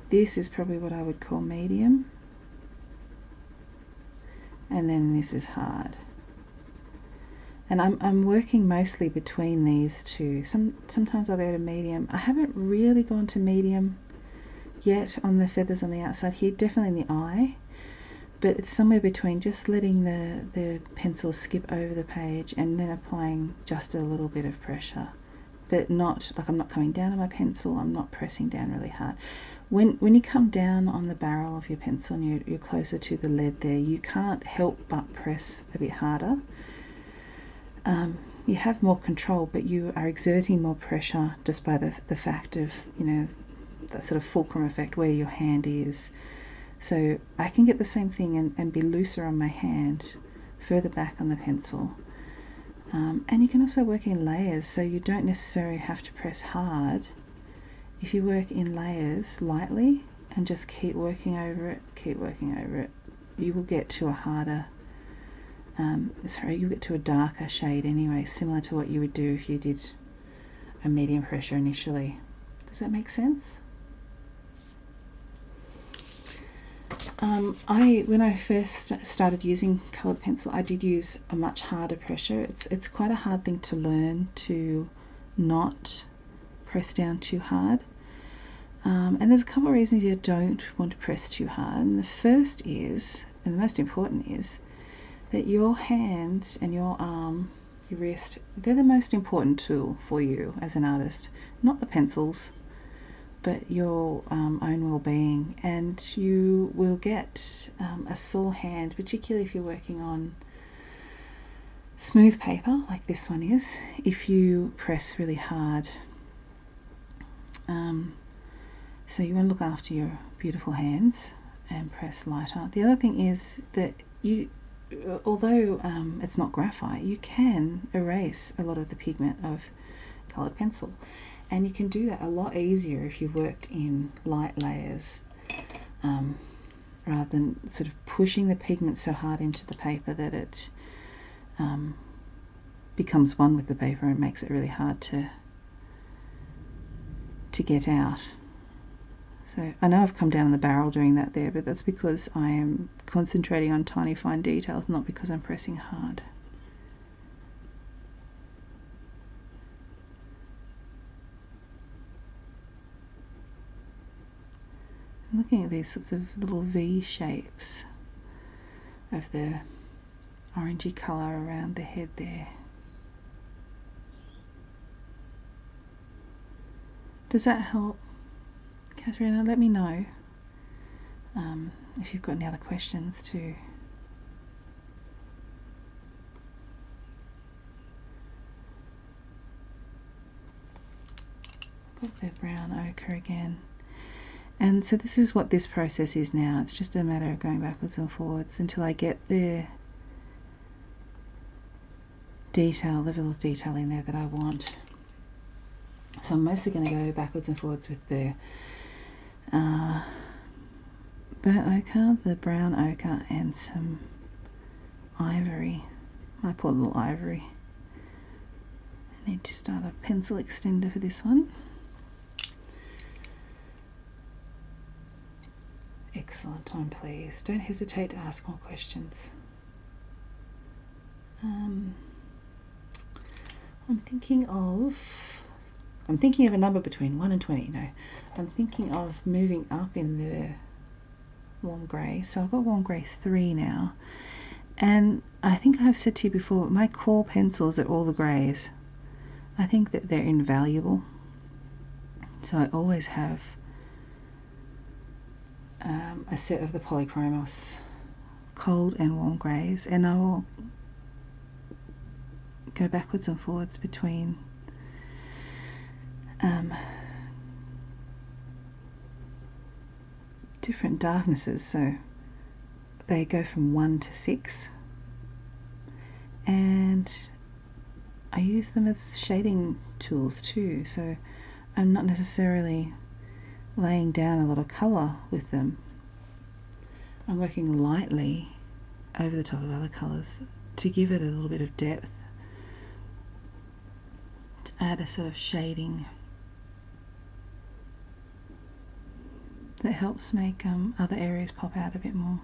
This is probably what I would call medium, and then this is hard. And I'm working mostly between these two. Sometimes I'll go to medium. I haven't really gone to medium yet on the feathers on the outside here, definitely in the eye, but it's somewhere between just letting the pencil skip over the page and then applying just a little bit of pressure, but not like I'm not coming down on my pencil, I'm not pressing down really hard. When you come down on the barrel of your pencil and you're closer to the lead there, you can't help but press a bit harder. You have more control, but you are exerting more pressure just by the fact of, you know, that sort of fulcrum effect where your hand is. So I can get the same thing and be looser on my hand, further back on the pencil. And you can also work in layers, so you don't necessarily have to press hard. If you work in layers lightly and just keep working over it, you will get to a harder, you get to a darker shade anyway, similar to what you would do if you did a medium pressure initially. Does that make sense? When I first started using coloured pencil, I did use a much harder pressure. It's quite a hard thing to learn to not press down too hard. And there's a couple of reasons you don't want to press too hard. And the first is, and the most important is, that your hand and your arm, your wrist, they're the most important tool for you as an artist. Not the pencils, but your own well-being. And you will get a sore hand, particularly if you're working on smooth paper like this one is, if you press really hard. So you want to look after your beautiful hands and press lighter. The other thing is that although it's not graphite, you can erase a lot of the pigment of coloured pencil, and you can do that a lot easier if you've worked in light layers, rather than sort of pushing the pigment so hard into the paper that it becomes one with the paper and makes it really hard to get out. So I know I've come down the barrel doing that there, but that's because I am concentrating on tiny fine details, not because I'm pressing hard. I'm looking at these sorts of little V shapes of the orangey colour around the head there. Does that help, Katharina? Let me know if you've got any other questions too. Got the brown ochre again. And so this is what this process is now. It's just a matter of going backwards and forwards until I get the detail, the little detail in there that I want. So I'm mostly going to go backwards and forwards with the burnt ochre, the brown ochre, and some ivory. My poor little ivory. I need to start a pencil extender for this one. Excellent, I'm pleased. Don't hesitate to ask more questions. I'm thinking of a number between 1 and 20. No, I'm thinking of moving up in the warm grey. So I've got warm grey 3 now. And I think I've said to you before, my core pencils are all the greys. I think that they're invaluable. So I always have a set of the Polychromos cold and warm greys, and I will go backwards and forwards between different darknesses, so they go from 1 to 6, and I use them as shading tools too, so I'm not necessarily laying down a lot of colour with them. I'm working lightly over the top of other colours to give it a little bit of depth, to add a sort of shading that helps make other areas pop out a bit more.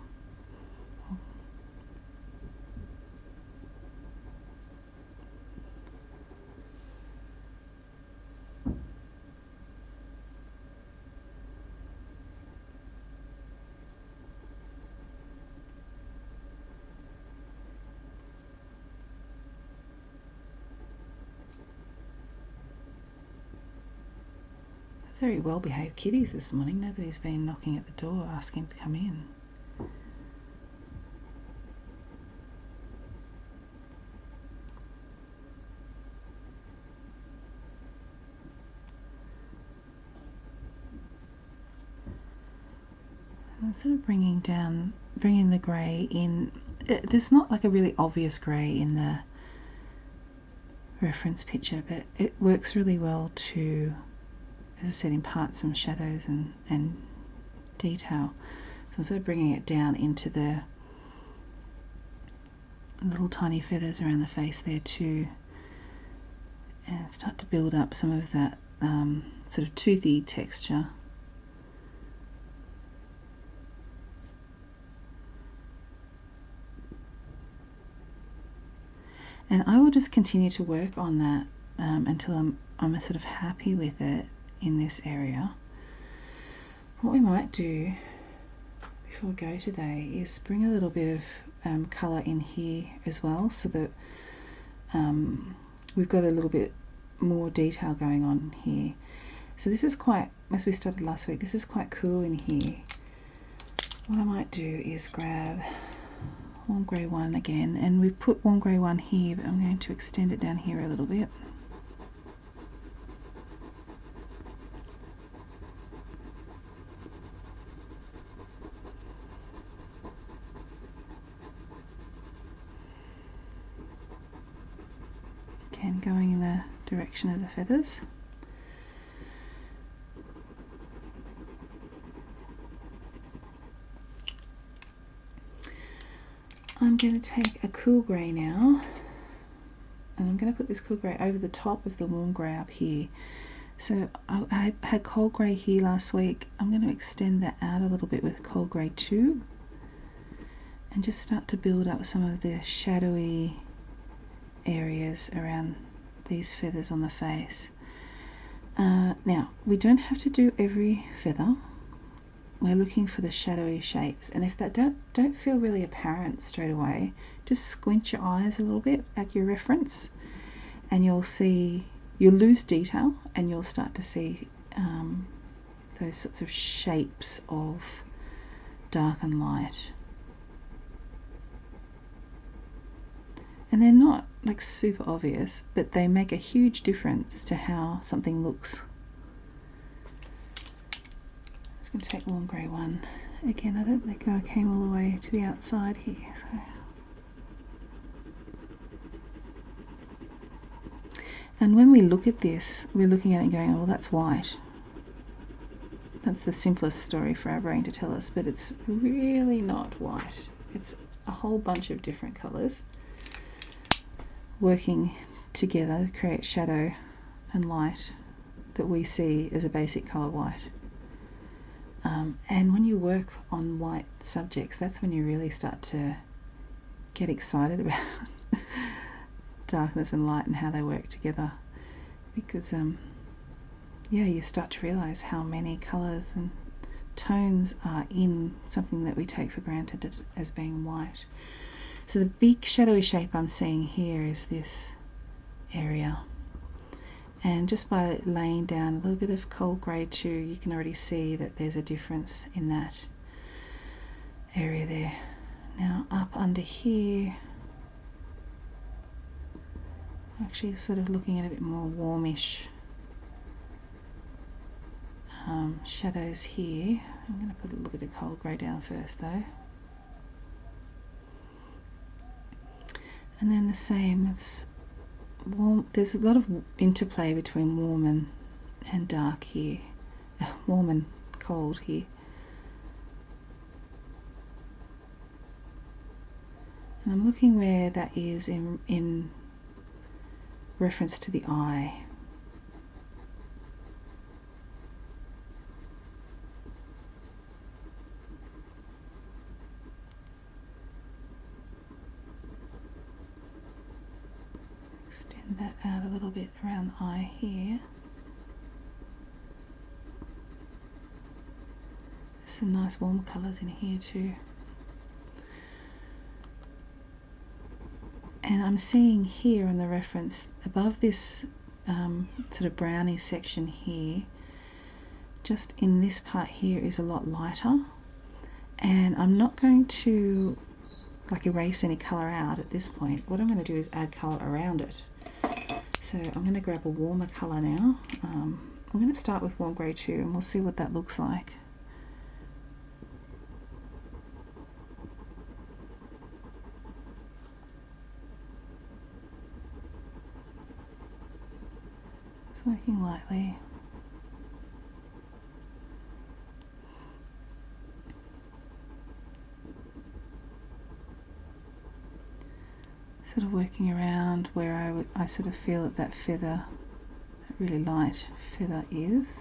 Very well behaved kitties this morning. Nobody's been knocking at the door asking to come in. I'm sort of bringing the grey in. There's not like a really obvious grey in the reference picture, but it works really well to, as I said, impart some shadows and detail. So I'm sort of bringing it down into the little tiny feathers around the face there too, and start to build up some of that sort of toothy texture. And I will just continue to work on that until I'm sort of happy with it in this area. What we might do before we go today is bring a little bit of colour in here as well, so that we've got a little bit more detail going on here. So this is quite, as we started last week, this is quite cool in here. What I might do is grab warm grey 1 again, and we've put warm grey 1 here, but I'm going to extend it down here a little bit. Again, going in the direction of the feathers. I'm going to take a cool grey now, and I'm going to put this cool grey over the top of the warm grey up here. So I had cold grey here last week. I'm going to extend that out a little bit with cold grey 2 and just start to build up some of the shadowy areas around these feathers on the face. Now, we don't have to do every feather. We're looking for the shadowy shapes, and if that don't feel really apparent straight away, just squint your eyes a little bit at your reference, and you'll lose detail, and you'll start to see those sorts of shapes of dark and light. And they're not like super obvious, but they make a huge difference to how something looks. I'm going to take warm grey 1 again. I don't think I came all the way to the outside here. So. And when we look at this, we're looking at it and going, oh, well, that's white. That's the simplest story for our brain to tell us, but it's really not white. It's a whole bunch of different colours working together to create shadow and light that we see as a basic colour white. And when you work on white subjects, that's when you really start to get excited about darkness and light and how they work together, because yeah, you start to realise how many colours and tones are in something that we take for granted as being white. So the big shadowy shape I'm seeing here is this area. And just by laying down a little bit of cold grey 2, you can already see that there's a difference in that area there. Now up under here, actually sort of looking at a bit more warmish shadows here. I'm going to put a little bit of cold grey down first though. And then the same, it's warm. There's a lot of interplay between warm and dark here, warm and cold here. And I'm looking where that is in reference to the eye. Extend that out a little bit around the eye here. There's some nice warm colours in here too. And I'm seeing here in the reference above this sort of browny section here, just in this part here is a lot lighter, and I'm not going to like erase any colour out at this point. What I'm going to do is add colour around it. So I'm going to grab a warmer colour now. I'm going to start with warm grey 2 and we'll see what that looks like. Just working lightly. Sort of working around where I sort of feel that feather, that really light feather is.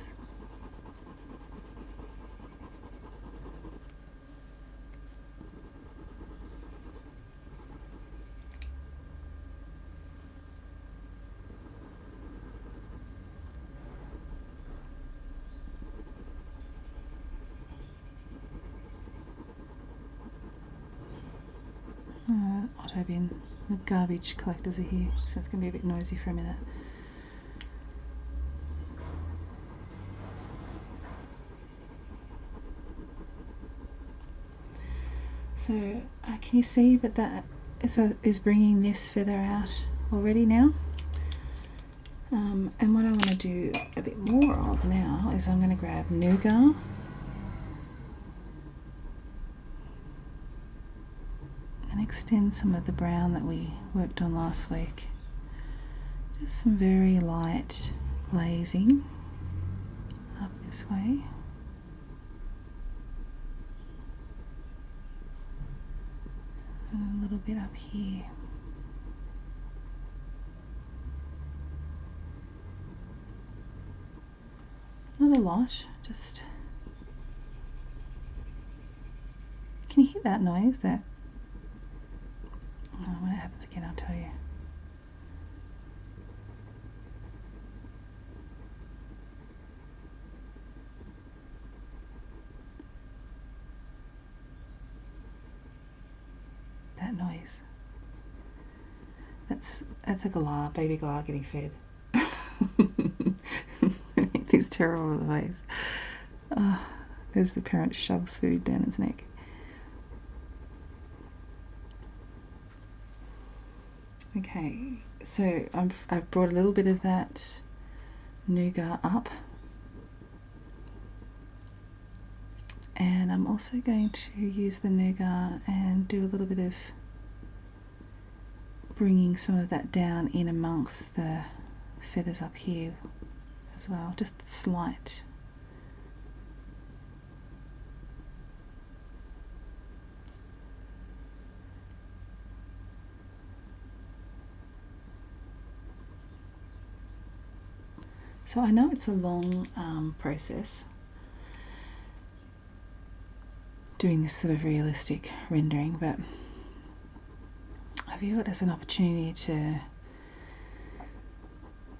Auto bin. The garbage collectors are here, so it's going to be a bit noisy for a minute. So can you see that is bringing this feather out already now? And what I want to do a bit more of now is I'm going to grab Nougat and extend some of the brown that we worked on last week. Just some very light glazing up this way. And a little bit up here. Not a lot, just... Can you hear that noise? Oh, when it happens again, I'll tell you. That noise. That's a galah, baby galah getting fed. These terrible ways. Oh, there's the parent shoves food down its neck. Okay, so I've brought a little bit of that Nougat up, and I'm also going to use the Nougat and do a little bit of bringing some of that down in amongst the feathers up here as well, just slight. So I know it's a long process doing this sort of realistic rendering, but I view it as an opportunity to,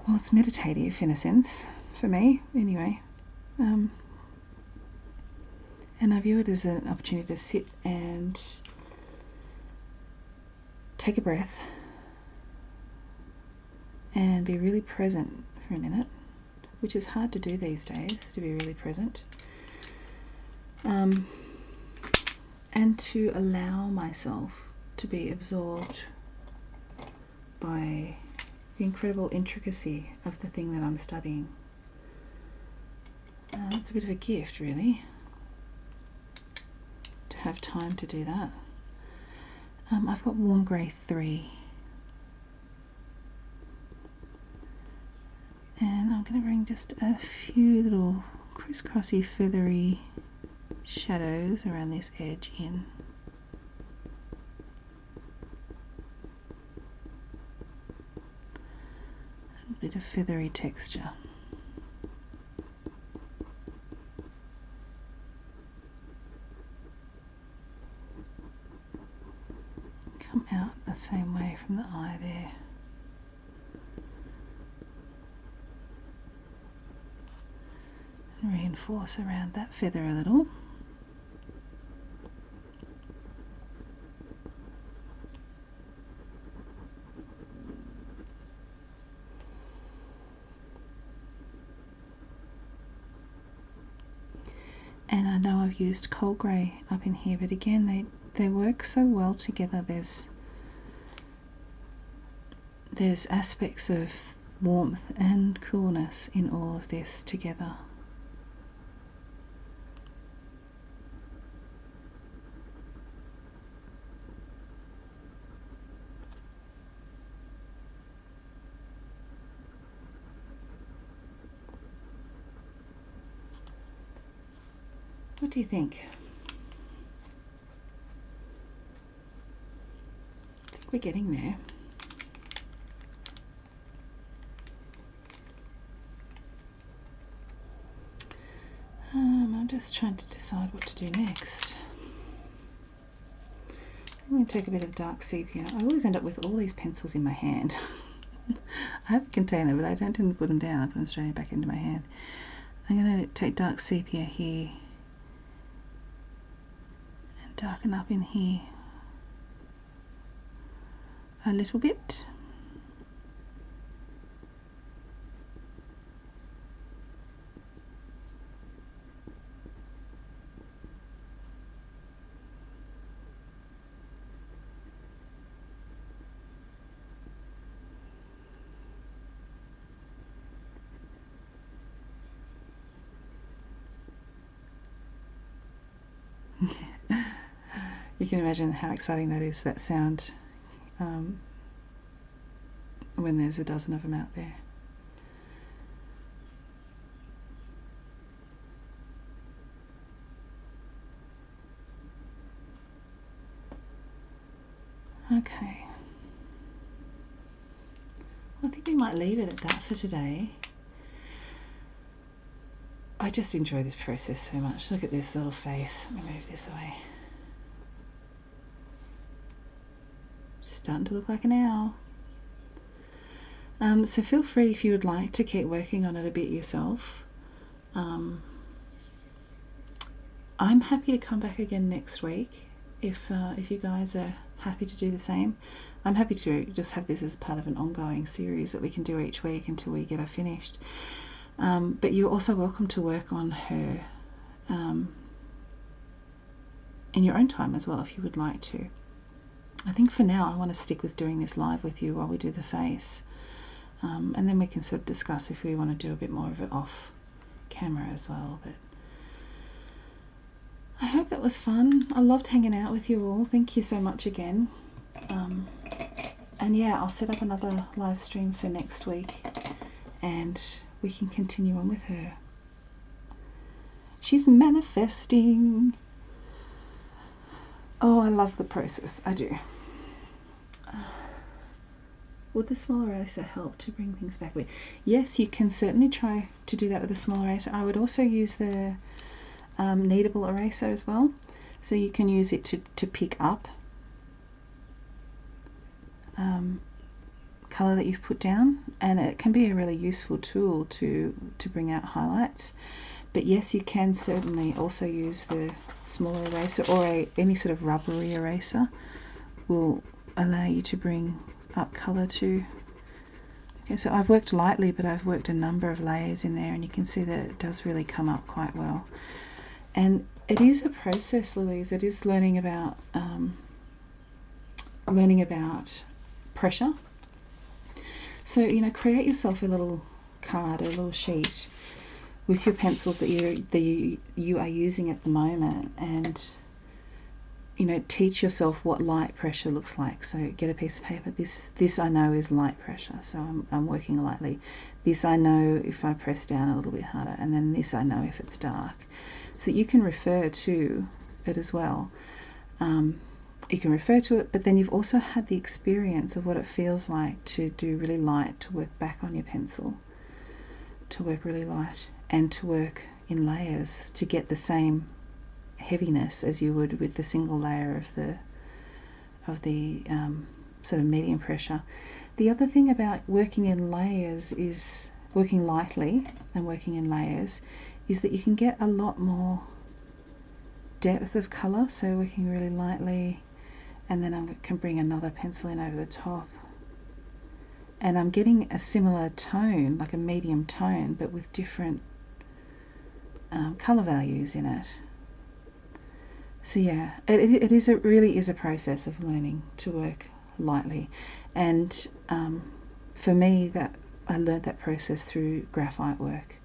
well, it's meditative in a sense, for me anyway, and I view it as an opportunity to sit and take a breath and be really present for a minute, which is hard to do these days, to be really present, and to allow myself to be absorbed by the incredible intricacy of the thing that I'm studying. It's a bit of a gift, really, to have time to do that. I've got warm grey 3, and I'm going to bring just a few little crisscrossy feathery shadows around this edge in. A bit of feathery texture. Come out the same way from the eye there. And reinforce around that feather a little. And I know I've used cold grey up in here, but again they work so well together. There's aspects of warmth and coolness in all of this together. What do you think? I think we're getting there. I'm just trying to decide what to do next. I'm going to take a bit of dark sepia. I always end up with all these pencils in my hand. I have a container, but I don't tend to put them down. I put them straight back into my hand. I'm going to take dark sepia here and darken up in here a little bit. You can imagine how exciting that is, that sound, when there's a dozen of them out there. Okay. I think we might leave it at that for today. I just enjoy this process so much. Look at this little face. Let me move this away. Starting to look like an owl. So feel free, if you would like, to keep working on it a bit yourself. I'm happy to come back again next week if you guys are happy to do the same. I'm happy to just have this as part of an ongoing series that we can do each week until we get her finished. But you're also welcome to work on her in your own time as well, if you would like to. I think for now I want to stick with doing this live with you while we do the face, and then we can sort of discuss if we want to do a bit more of it off camera as well. But I hope that was fun. I loved hanging out with you all. Thank you so much again. And yeah, I'll set up another live stream for next week and we can continue on with her. She's manifesting. Oh, I love the process. I do. Would the small eraser help to bring things back a bit? Yes, you can certainly try to do that with a small eraser. I would also use the kneadable eraser as well. So you can use it to pick up colour that you've put down, and it can be a really useful tool to bring out highlights. But yes, you can certainly also use the smaller eraser, or any sort of rubbery eraser will allow you to bring up colour too. Okay, so I've worked lightly, but I've worked a number of layers in there, and you can see that it does really come up quite well. And it is a process, Louise. It is learning about pressure. So, you know, create yourself a little card, a little sheet with your pencils that you are using at the moment, and you know, teach yourself what light pressure looks like. So get a piece of paper. This I know is light pressure, so I'm working lightly. This I know if I press down a little bit harder, and then this I know if it's dark. So you can refer to it as well. You can refer to it, but then you've also had the experience of what it feels like to do really light, to work back on your pencil, to work really light, and to work in layers to get the same heaviness as you would with the single layer of the sort of medium pressure. The other thing about working in layers is, working lightly and working in layers, is that you can get a lot more depth of colour. So working really lightly, and then I can bring another pencil in over the top, and I'm getting a similar tone, like a medium tone, but with different colour values in it. So yeah, it really is a process of learning to work lightly, and for me, that I learned that process through graphite work.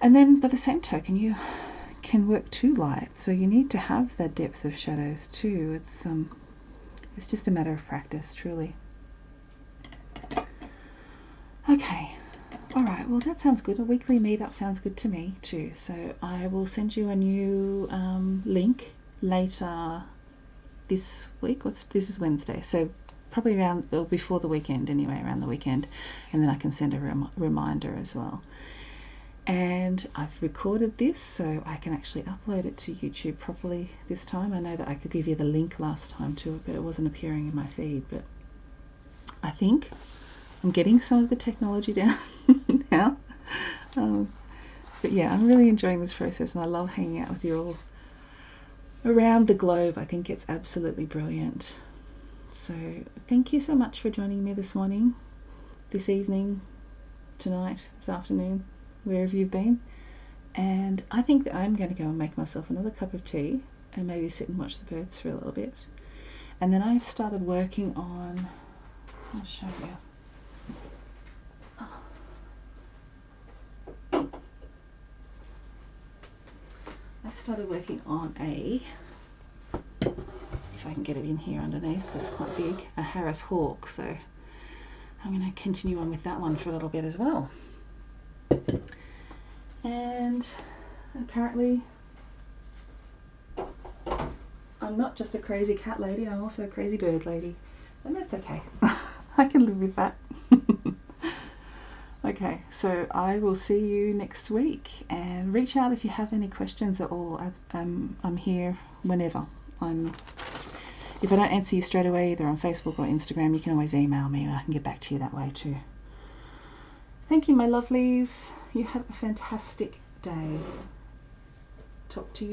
And then by the same token, you can work too light, so you need to have that depth of shadows too. It's just a matter of practice, truly. Okay, all right, well that sounds good. A weekly meetup sounds good to me too, so I will send you a new link later this week. This is Wednesday, so probably around, or before the weekend anyway, around the weekend, and then I can send a reminder as well. And I've recorded this so I can actually upload it to YouTube properly this time. I know that I could give you the link last time to it, but it wasn't appearing in my feed. But I think I'm getting some of the technology down now. But yeah, I'm really enjoying this process, and I love hanging out with you all around the globe. I think it's absolutely brilliant. So thank you so much for joining me this morning, this evening, tonight, this afternoon, wherever you've been. And I think that I'm going to go and make myself another cup of tea and maybe sit and watch the birds for a little bit. And then I've started working on, I'll show you. I I've started working on if I can get it in here underneath, but it's quite big, a Harris Hawk, so I'm going to continue on with that one for a little bit as well. And apparently I'm not just a crazy cat lady, I'm also a crazy bird lady, and that's okay. I can live with that. Okay, so I will see you next week, and reach out if you have any questions at all. I'm here whenever. If I don't answer you straight away, either on Facebook or Instagram, you can always email me and I can get back to you that way too. Thank you, my lovelies. You have a fantastic day. Talk to you